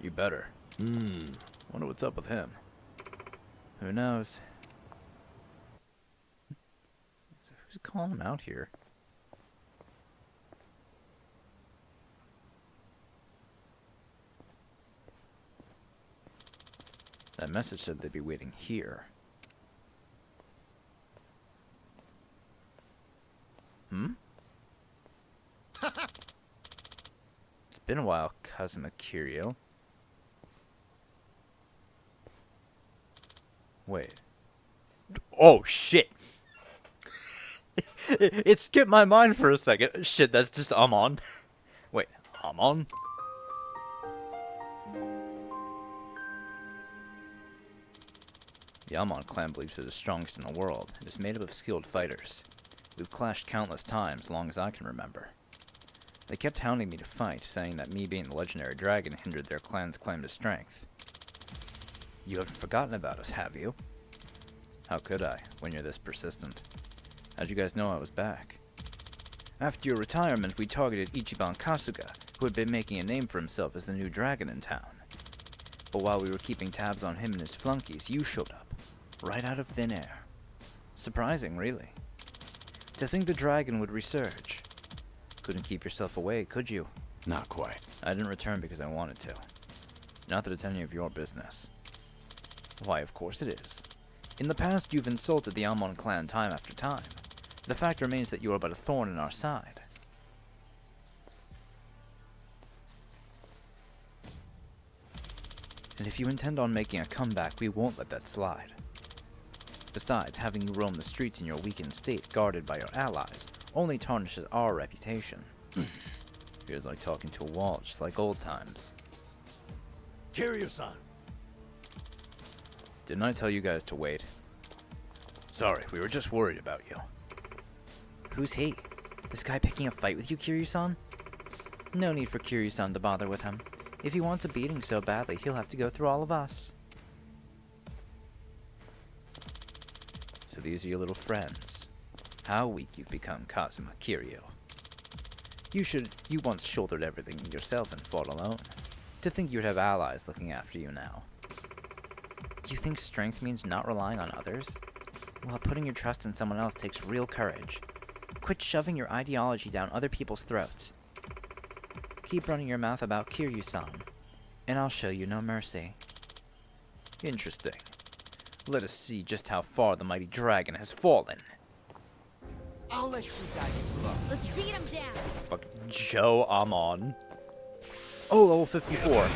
You better. Wonder what's up with him. Who knows? So who's calling him out here? That message said they'd be waiting here. It's been a while, Kazuma Kiryu. Wait. Oh, shit! It skipped my mind for a second. Shit, that's just Amon. Wait, Amon? The Amon clan believes it is strongest in the world. It is made up of skilled fighters. We've clashed countless times, long as I can remember. They kept hounding me to fight, saying that me being the legendary dragon hindered their clan's claim to strength. You haven't forgotten about us, have you? How could I, when you're this persistent? How'd you guys know I was back? After your retirement, we targeted Ichiban Kasuga, who had been making a name for himself as the new dragon in town. But while we were keeping tabs on him and his flunkies, you showed up, right out of thin air. Surprising, really. To think the dragon would resurge. Couldn't keep yourself away, could you? Not quite. I didn't return because I wanted to. Not that it's any of your business. Why, of course it is. In the past, you've insulted the Amon clan time after time. The fact remains that you are but a thorn in our side. And if you intend on making a comeback, we won't let that slide. Besides, having you roam the streets in your weakened state, guarded by your allies, only tarnishes our reputation. Feels like talking to a wall, just like old times. Kiryu-san! Didn't I tell you guys to wait? Sorry, we were just worried about you. Who's he? This guy picking a fight with you, Kiryu-san? No need for Kiryu-san to bother with him. If he wants a beating so badly, he'll have to go through all of us. So these are your little friends. How weak you've become, Kazuma Kiryu. You once shouldered everything yourself and fought alone. To think you'd have allies looking after you now. You think strength means not relying on others? Well, putting your trust in someone else takes real courage. Quit shoving your ideology down other people's throats. Keep running your mouth about Kiryu-san, and I'll show you no mercy. Interesting. Let us see just how far the mighty dragon has fallen. I'll let you guys slow. Let's beat him down. Fuck Joe Amon. Oh, level 54.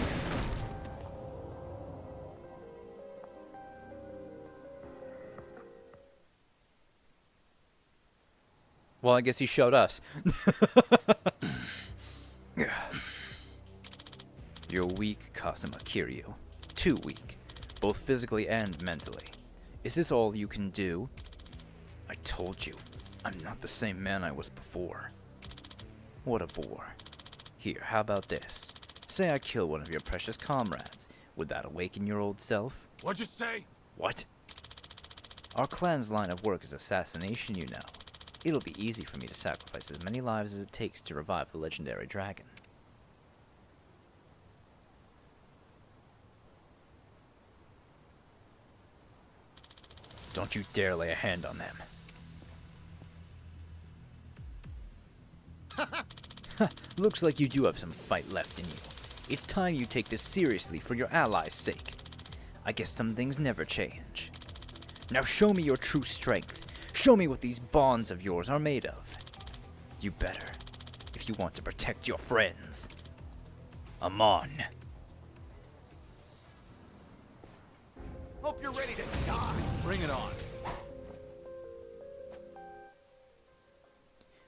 Well, I guess he showed us. You're weak, Kazuma Kiryu. Too weak, both physically and mentally. Is this all you can do? I told you, I'm not the same man I was before. What a bore. Here, how about this? Say I kill one of your precious comrades. Would that awaken your old self? What'd you say? What? Our clan's line of work is assassination, you know. It'll be easy for me to sacrifice as many lives as it takes to revive the legendary dragon. Don't you dare lay a hand on them. Looks like you do have some fight left in you. It's time you take this seriously for your allies' sake. I guess some things never change. Now show me your true strength. Show me what these bonds of yours are made of. You better, if you want to protect your friends. Amon. Hope you're ready to die. Bring it on.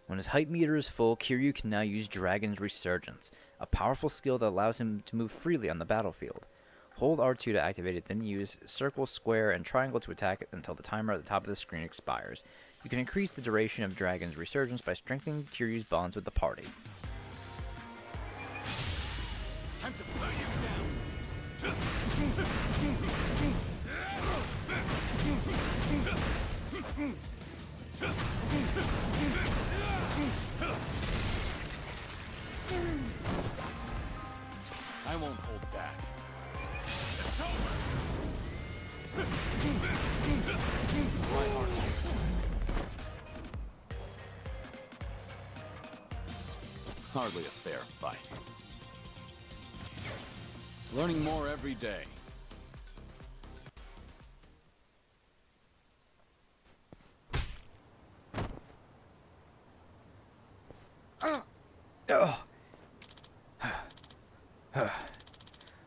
When his height meter is full, Kiryu can now use Dragon's Resurgence, a powerful skill that allows him to move freely on the battlefield. Hold R2 to activate it, then use circle, square, and triangle to attack it until the timer at the top of the screen expires. You can increase the duration of Dragon's Resurgence by strengthening Kiryu's bonds with the party. Time to burn you down! I won't hold back. It's over! Try harder. Hardly a fair fight. Learning more every day. Oh.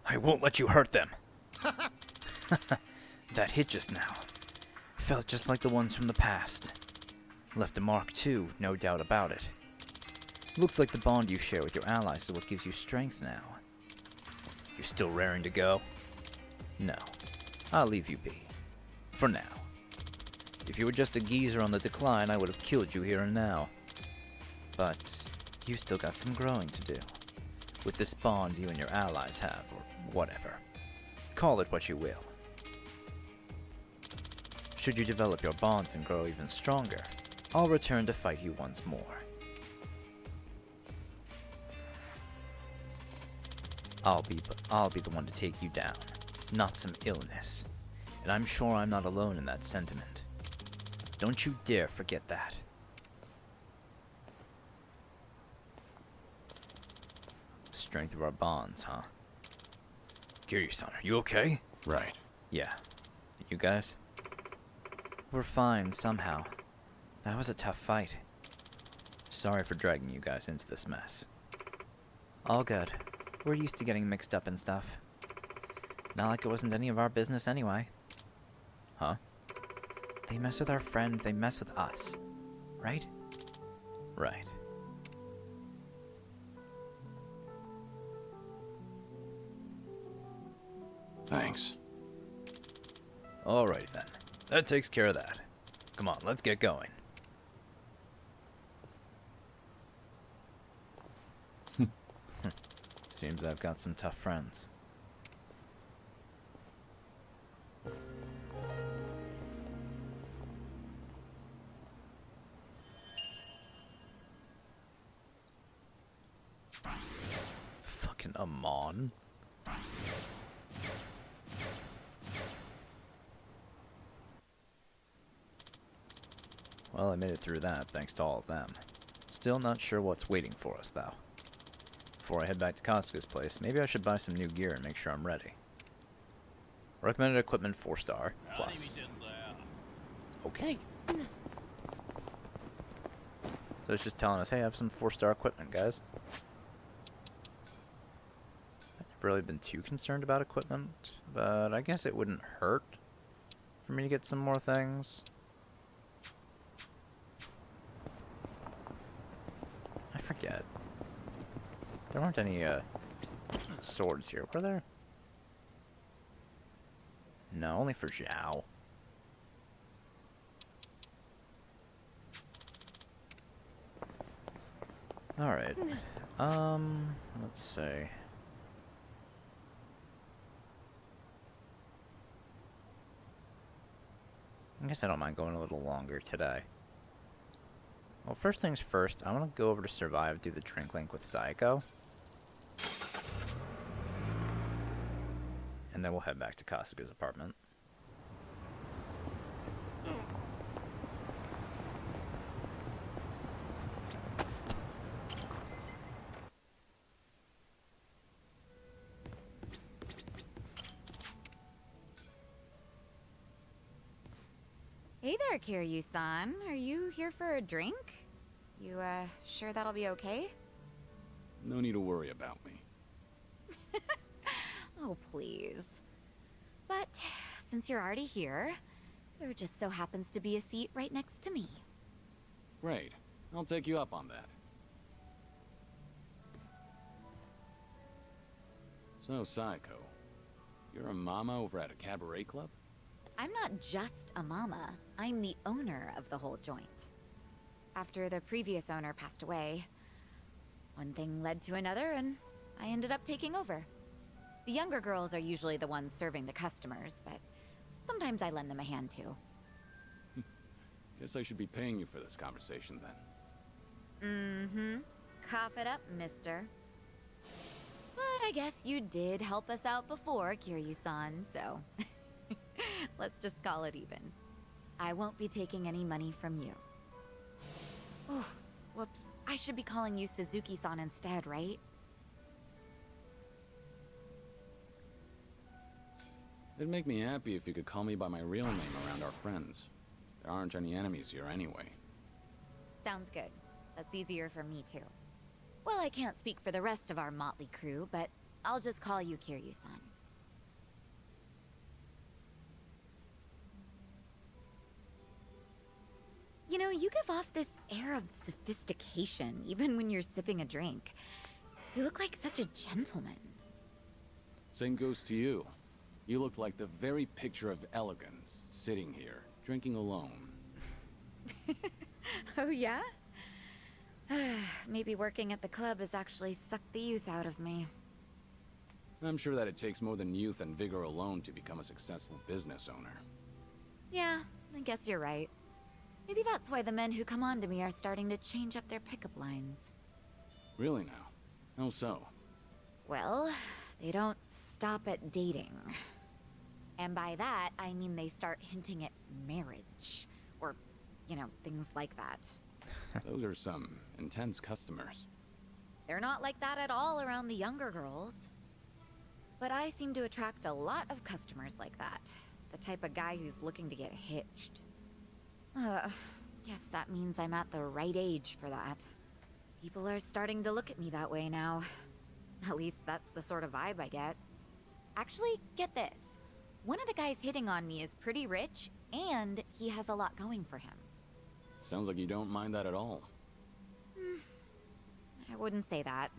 I won't let you hurt them. That hit just now felt just like the ones from the past. Left a mark too, no doubt about it. Looks like the bond you share with your allies is what gives you strength now. You still raring to go? No. I'll leave you be. For now. If you were just a geezer on the decline, I would have killed you here and now. But you still got some growing to do. With this bond you and your allies have, or whatever. Call it what you will. Should you develop your bonds and grow even stronger, I'll return to fight you once more. I'll be the one to take you down, not some illness. And I'm sure I'm not alone in that sentiment. Don't you dare forget that. Strength of our bonds, huh? Kiryu-san, are you okay? Right. Yeah. You guys? We're fine, somehow. That was a tough fight. Sorry for dragging you guys into this mess. All good. We're used to getting mixed up and stuff. Not like it wasn't any of our business anyway. Huh? They mess with our friend, they mess with us. Right? Right. Thanks. Alright then. That takes care of that. Come on, let's get going. Seems I've got some tough friends. Fucking Amon. Well, I made it through that, thanks to all of them. Still not sure what's waiting for us, though. Before I head back to Kasuga's place, maybe I should buy some new gear and make sure I'm ready. Recommended equipment 4-star plus. Okay. So it's just telling us, hey, I have some 4-star equipment, guys. I've never really been too concerned about equipment, but I guess it wouldn't hurt for me to get some more things. I forget. There weren't any swords here, were there? No, only for Zhao. Alright. Let's see. I guess I don't mind going a little longer today. Well, first things first, I want to go over to Survive, do the drink link with Saiko. And then we'll head back to Kasuga's apartment. Hey there, Kiryu-san. Are you here for a drink? You, sure that'll be okay? No need to worry about me. Oh, please. But, since you're already here, there just so happens to be a seat right next to me. Great. I'll take you up on that. So, Saiko, you're a mama over at a cabaret club? I'm not just a mama. I'm the owner of the whole joint. After the previous owner passed away, one thing led to another, and I ended up taking over. The younger girls are usually the ones serving the customers, but sometimes I lend them a hand too. Guess I should be paying you for this conversation then. Mm-hmm. Cough it up, mister. But I guess you did help us out before, Kiryu-san, so... let's just call it even. I won't be taking any money from you. Oh, whoops. I should be calling you Suzuki-san instead, right? It'd make me happy if you could call me by my real name around our friends. There aren't any enemies here anyway. Sounds good. That's easier for me too. Well, I can't speak for the rest of our motley crew, but I'll just call you Kiryu-san. You know, you give off this air of sophistication, even when you're sipping a drink. You look like such a gentleman. Same goes to you. You look like the very picture of elegance, sitting here, drinking alone. Oh, yeah? Maybe working at the club has actually sucked the youth out of me. I'm sure that it takes more than youth and vigor alone to become a successful business owner. Yeah, I guess you're right. Maybe that's why the men who come on to me are starting to change up their pickup lines. Really now? How so? Well, they don't stop at dating. And by that, I mean they start hinting at marriage. Or, you know, things like that. Those are some intense customers. They're not like that at all around the younger girls. But I seem to attract a lot of customers like that. The type of guy who's looking to get hitched. Guess that means I'm at the right age for that. People are starting to look at me that way now. At least that's the sort of vibe I get. Actually, get this. One of the guys hitting on me is pretty rich, and he has a lot going for him. Sounds like you don't mind that at all. I wouldn't say that.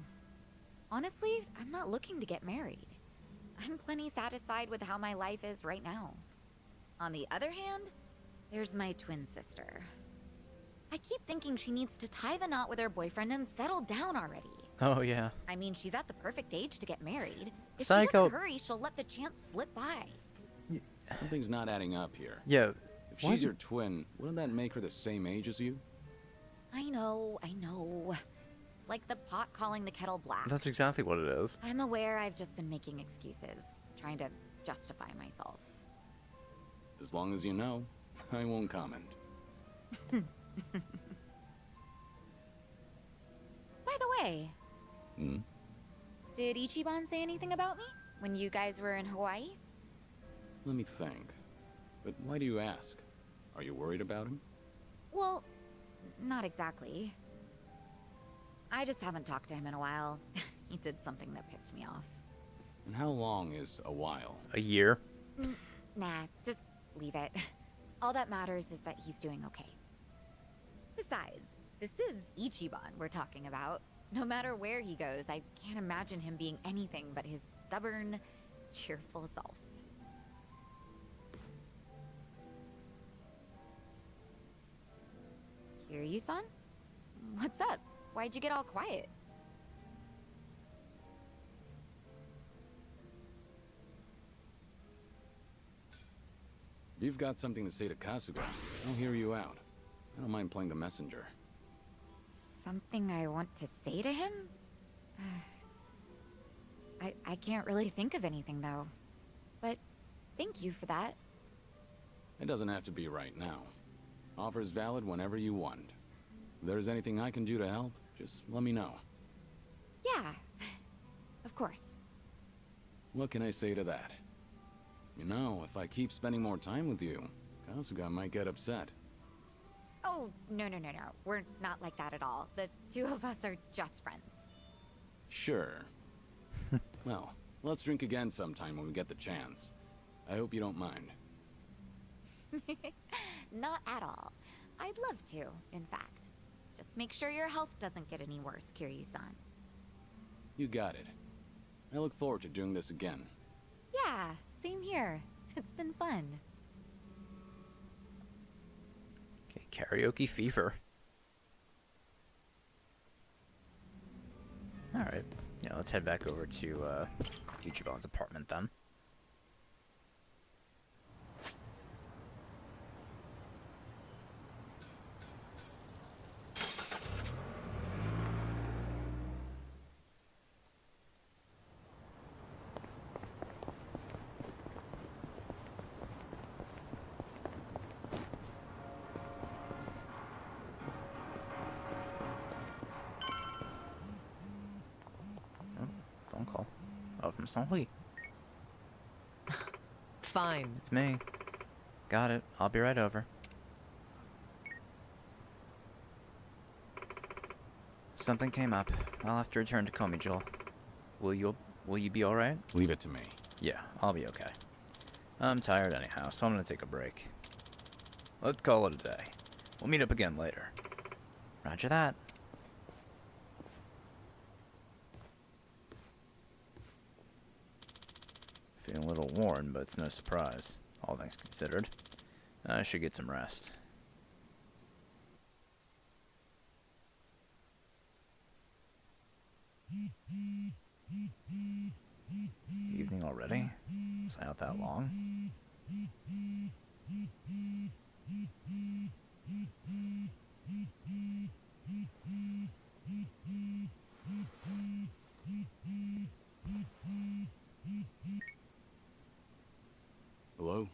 Honestly, I'm not looking to get married. I'm plenty satisfied with how my life is right now. On the other hand, there's my twin sister. I keep thinking she needs to tie the knot with her boyfriend and settle down already. Oh, yeah. I mean, she's at the perfect age to get married. If Psycho. she doesn't hurry, she'll let the chance slip by. Something's not adding up here. Yeah. If she's your twin, wouldn't that make her the same age as you? I know. It's like the pot calling the kettle black. That's exactly what it is. I'm aware I've just been making excuses, trying to justify myself. As long as you know, I won't comment. By the way, did Ichiban say anything about me when you guys were in Hawaii? Let me think. But why do you ask? Are you worried about him? Well, not exactly. I just haven't talked to him in a while. He did something that pissed me off. And how long is a while? A year? Nah, just leave it. All that matters is that he's doing okay. Besides, this is Ichiban we're talking about. No matter where he goes, I can't imagine him being anything but his stubborn, cheerful self. Kiryu-san? What's up? Why'd you get all quiet? If you've got something to say to Kasuga, I'll hear you out. I don't mind playing the messenger. Something I want to say to him? I can't really think of anything, though. But thank you for that. It doesn't have to be right now. Offer's valid whenever you want. If there's anything I can do to help, just let me know. Yeah, of course. What can I say to that? You know, if I keep spending more time with you, Kasuga might get upset. Oh, no. We're not like that at all. The two of us are just friends. Sure. Well, let's drink again sometime when we get the chance. I hope you don't mind. Not at all. I'd love to, in fact. Just make sure your health doesn't get any worse, Kiryu-san. You got it. I look forward to doing this again. Yeah, same here. It's been fun. Okay, karaoke fever. Alright. Yeah, let's head back over to Ichiban's apartment then. Phone call. Oh, from Songhui. Fine. It's me. Got it. I'll be right over. Something came up. I'll have to return to Komi, Joel. Will you be alright? Leave it to me. Yeah, I'll be okay. I'm tired anyhow, so I'm gonna take a break. Let's call it a day. We'll meet up again later. Roger that. Feeling a little worn, but it's no surprise, all things considered. I should get some rest. Evening already? Was I out that long? Hello?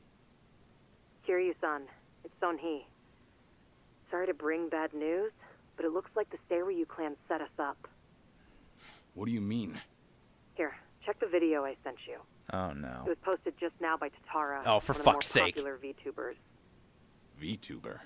Kiryu-san, it's Sonhee. Sorry to bring bad news, but it looks like the Seiryu clan set us up. What do you mean? Here, check the video I sent you. Oh no. It was posted just now by Tatara, Oh, for one of the more fuck's sake. popular VTubers. VTuber?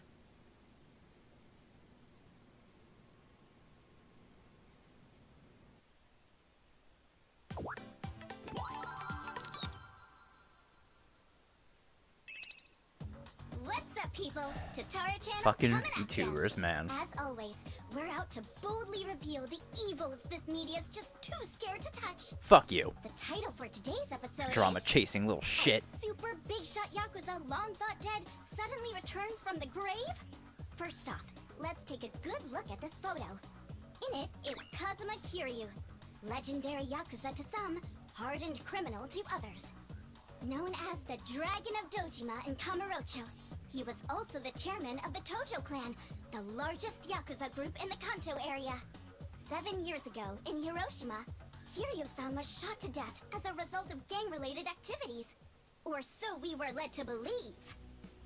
What's up, people? Tatara channel Fucking coming at ya. YouTubers, man. As always, we're out to boldly reveal the evils this media's just too scared to touch. Fuck you. The title for today's episode Drama is chasing little shit. Super Big Shot Yakuza long thought dead suddenly returns from the grave? First off, let's take a good look at this photo. In it is Kazuma Kiryu, legendary Yakuza to some, hardened criminal to others. Known as the Dragon of Dojima in Kamurocho, he was also the chairman of the Tojo clan, the largest Yakuza group in the Kanto area. 7 years ago, in Hiroshima, Kiryu-san was shot to death as a result of gang-related activities. Or so we were led to believe.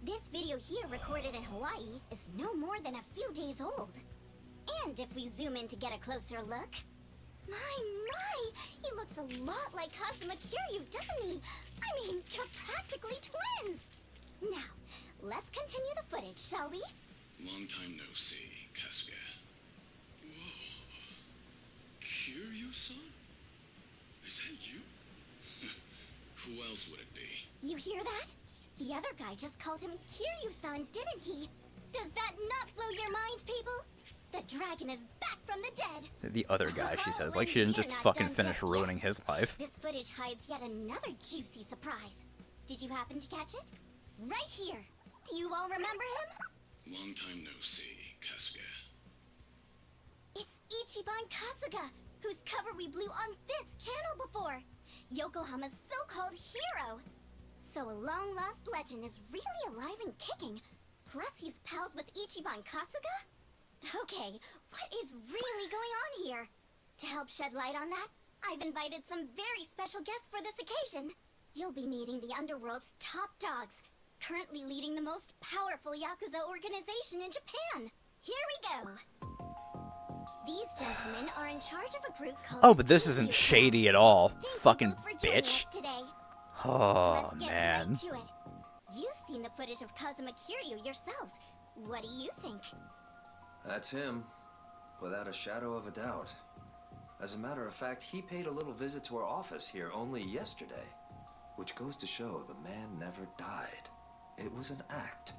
This video here, recorded in Hawaii, is no more than a few days old. And if we zoom in to get a closer look... My! He looks a lot like Kazuma Kiryu, doesn't he? I mean, they're practically twins! Now, let's continue the footage, shall we? Long time no see, Kasuga. Whoa. Kiryu-san? Is that you? Who else would it be? You hear that? The other guy just called him Kiryu-san, didn't he? Does that not blow your mind, people? The dragon is back from the dead! The other guy, she says, like she didn't just fucking finish ruining his life. This footage hides yet another juicy surprise. Did you happen to catch it? Right here! Do you all remember him? Long time no see, Kasuga. It's Ichiban Kasuga, whose cover we blew on this channel before. Yokohama's so-called hero. So a long-lost legend is really alive and kicking. Plus he's pals with Ichiban Kasuga? Okay, what is really going on here? To help shed light on that, I've invited some very special guests for this occasion. You'll be meeting the Underworld's top dogs, currently leading the most powerful Yakuza organization in Japan. Here we go. These gentlemen are in charge of a group called... Oh, but this isn't shady at all. Fucking for joining bitch. us today. Oh, Let's get man. right to it. You've seen the footage of Kazuma Kiryu yourselves. What do you think? That's him, without a shadow of a doubt. As a matter of fact, he paid a little visit to our office here only yesterday. Which goes to show the man never died. It was an act.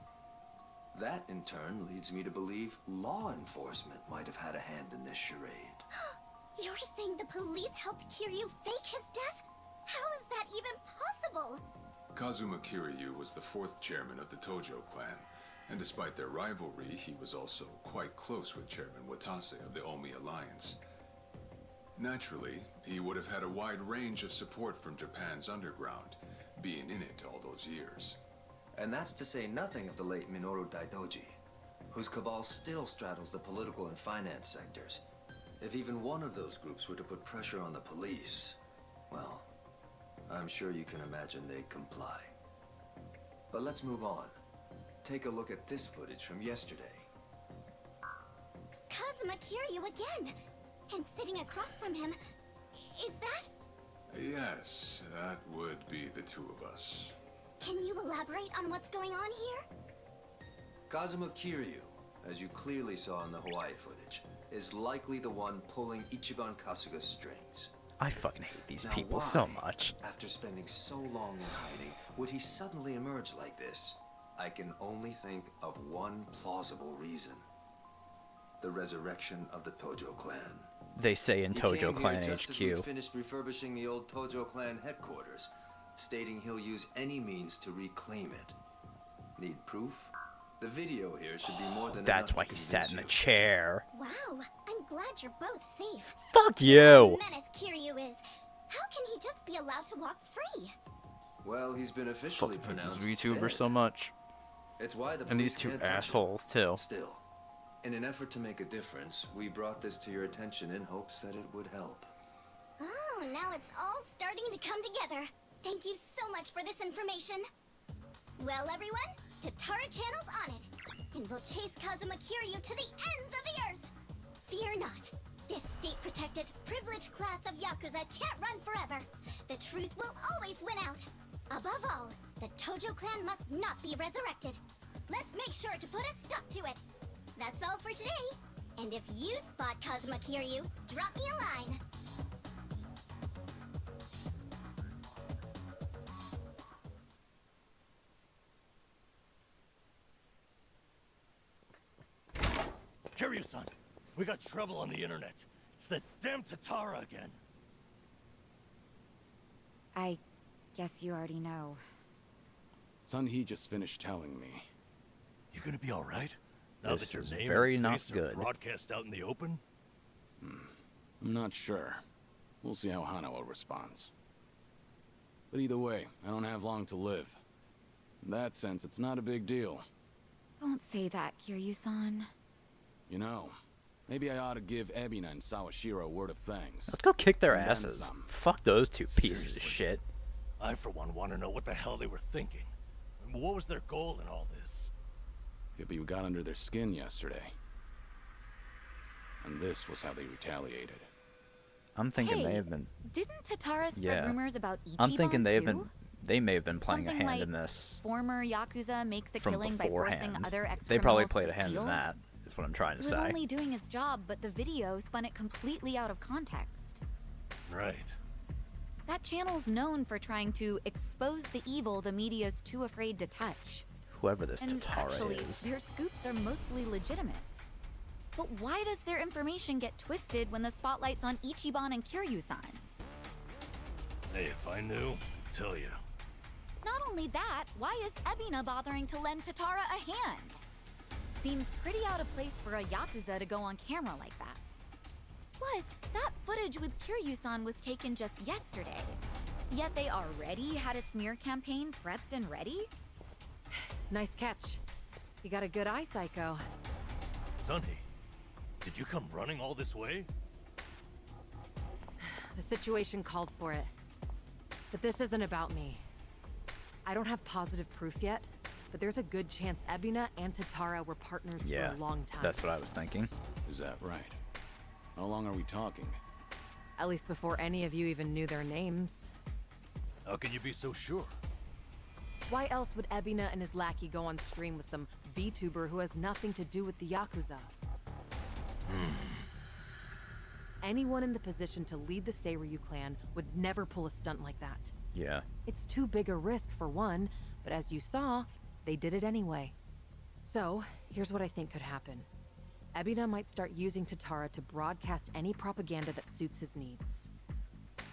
That, in turn, leads me to believe law enforcement might have had a hand in this charade. You're saying the police helped Kiryu fake his death? How is that even possible? Kazuma Kiryu was the 4th chairman of the Tojo clan, and despite their rivalry, he was also quite close with Chairman Watase of the Omi Alliance. Naturally, he would have had a wide range of support from Japan's underground, being in it all those years. And that's to say nothing of the late Minoru Daidoji, whose cabal still straddles the political and finance sectors. If even one of those groups were to put pressure on the police, well, I'm sure you can imagine they'd comply. But let's move on. Take a look at this footage from yesterday. Kazuma Kiryu again! And sitting across from him, is that? Yes, that would be the two of us. Can you elaborate on what's going on here? Kazuma Kiryu, as you clearly saw in the Hawaii footage, is likely the one pulling Ichiban Kasuga's strings. I fucking hate these Now people why, so much. after spending so long in hiding, would he suddenly emerge like this? I can only think of one plausible reason. The resurrection of the Tojo clan. They say in He Tojo came Clan here just as we'd HQ. finished refurbishing the old Tojo clan headquarters, stating he'll use any means to reclaim it. Need proof? The video here should be more than That's enough why to he sat in the convince chair. Wow, I'm glad you're both safe. Fuck you! What a menace Kiryu is. How can he just be allowed to walk free? you. Well, he's been officially Fucking pronounced these VTubers dead. so much. It's why the And these police two can't touch him. assholes too. Still, in an effort to make a difference, we brought this to your attention in hopes that it would help. Oh, now it's all starting to come together. Thank you so much for this information. Well, everyone, Tatara Channel's on it. And we'll chase Kazuma Kiryu to the ends of the earth. Fear not. This state-protected, privileged class of Yakuza can't run forever. The truth will always win out. Above all, the Tojo clan must not be resurrected. Let's make sure to put a stop to it. That's all for today. And if you spot Kazuma Kiryu, drop me a line. Kiryu-san, we got trouble on the internet. It's the damn Tatara again. I guess you already know. Sunhee just finished telling me. You gonna be alright? Now This that your is name very and not face are good. broadcast out in the open? I'm not sure. We'll see how Hanawa responds. But either way, I don't have long to live. In that sense, it's not a big deal. Don't say that, Kiryu-san. You know, maybe I ought to give Ebina and Sawashiro a word of thanks. Let's go kick their And then asses. some. Fuck those two pieces of Seriously. shit. I, for one, want to know what the hell they were thinking. And what was their goal in all this? Maybe we got under their skin yesterday. And this was how they retaliated. I'm thinking Hey, they have been. Didn't Tatara spread Yeah. rumors about Ichiban I'm thinking they have too? been. They may have been playing Something a hand like in this former Yakuza makes a from killing by forcing beforehand. other ex-criminals They probably played to a hand steal? in that. Is what I'm trying He to was say. only doing his job, but the video spun it completely out of context. Right. That channel's known for trying to expose the evil the media's too afraid to touch. Whoever this And Tatara actually, is. their scoops are mostly legitimate. But why does their information get twisted when the spotlight's on Ichiban and Kiryu-san? Hey, if I knew, I'd tell you. Not only that, why is Ebina bothering to lend Tatara a hand? Seems pretty out of place for a Yakuza to go on camera like that. Plus, that footage with Kiryu-san was taken just yesterday. Yet they already had a smear campaign prepped and ready? Nice catch. You got a good eye, Psycho. Sunhee, did you come running all this way? The situation called for it. But this isn't about me. I don't have positive proof yet, but there's a good chance Ebina and Tatara were partners Yeah, for a long time. that's what I was thinking. Is that right? How long are we talking? At least before any of you even knew their names. How can you be so sure? Why else would Ebina and his lackey go on stream with some VTuber who has nothing to do with the Yakuza? Anyone in the position to lead the Seiryu clan would never pull a stunt like that. Yeah. It's too big a risk for one, but as you saw, they did it anyway. So, here's what I think could happen. Ebina might start using Tatara to broadcast any propaganda that suits his needs.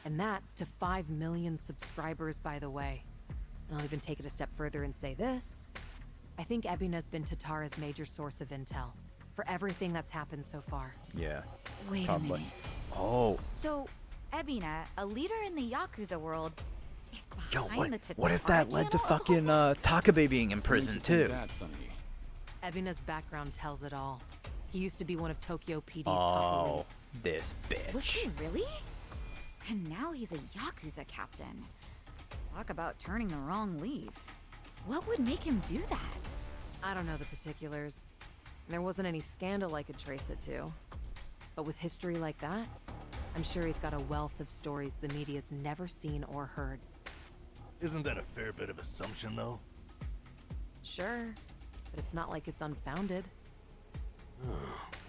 And that's to 5 million subscribers, by the way. And I'll even take it a step further and say this. I think Ebina's been Tatara's major source of intel for everything that's happened so far. Yeah. Wait probably. a minute. Oh. So, Ebina, a leader in the Yakuza world, is Yo, behind the what if Tatara that led to channel? fucking Takabe being in prison too? Ebina's background tells it all. He used to be one of Tokyo PD's top Oh, elites. this Was he bitch. really? And now he's a Yakuza captain. Talk about turning the wrong leaf. What would make him do that? I don't know the particulars. There wasn't any scandal I could trace it to. But with history like that, I'm sure he's got a wealth of stories the media's never seen or heard. Isn't that a fair bit of assumption, though? Sure, but it's not like it's unfounded.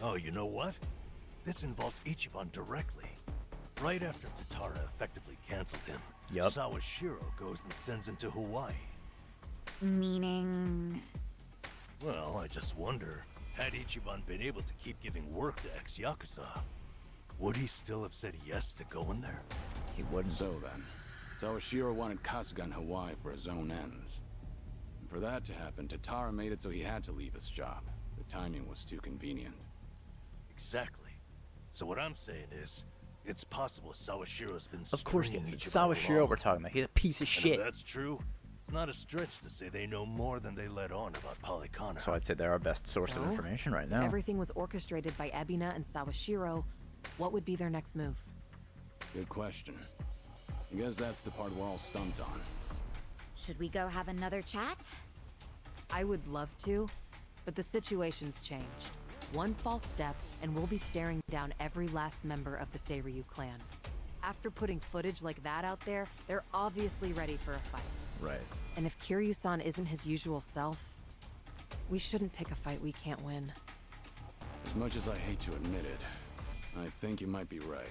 Oh, you know what? This involves Ichiban directly. Right after Tatara effectively canceled him, Yup. Sawashiro goes and sends him to Hawaii. Meaning... Well, I just wonder, had Ichiban been able to keep giving work to ex-Yakuza, would he still have said yes to going there? He wouldn't. So then, Sawashiro wanted Kasuga in Hawaii for his own ends. And for that to happen, Tatara made it so he had to leave his job. The timing was too convenient. Exactly. So what I'm saying is, it's possible Sawashiro's been Of course, stringing it's Ichiban Sawashiro along. we're talking about. He's a piece of And shit. if that's true, it's not a stretch to say they know more than they let on about Polycana. So I'd say they're our best source of So, information right if now. everything was orchestrated by Ebina and Sawashiro, what would be their next move? Good question. I guess that's the part we're all stumped on. Should we go have another chat? I would love to, but the situation's changed. One false step, and we'll be staring down every last member of the Seiryu clan. After putting footage like that out there, they're obviously ready for a fight. Right. And if Kiryu-san isn't his usual self, we shouldn't pick a fight we can't win. As much as I hate to admit it, I think you might be right.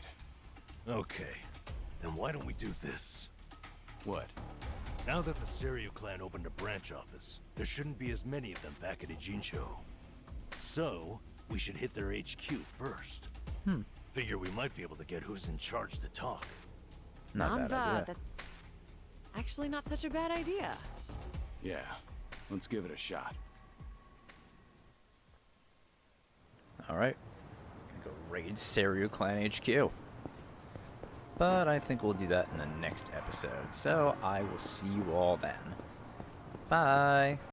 Okay, then why don't we do this? What? Now that the Seiryu clan opened a branch office, there shouldn't be as many of them back at Ijincho. So, we should hit their HQ first. Figure we might be able to get who's in charge to talk. Not bad idea. That's actually not such a bad idea. Yeah, let's give it a shot. Alright. Gonna go raid Seiryu Clan HQ. But I think we'll do that in the next episode. So I will see you all then. Bye.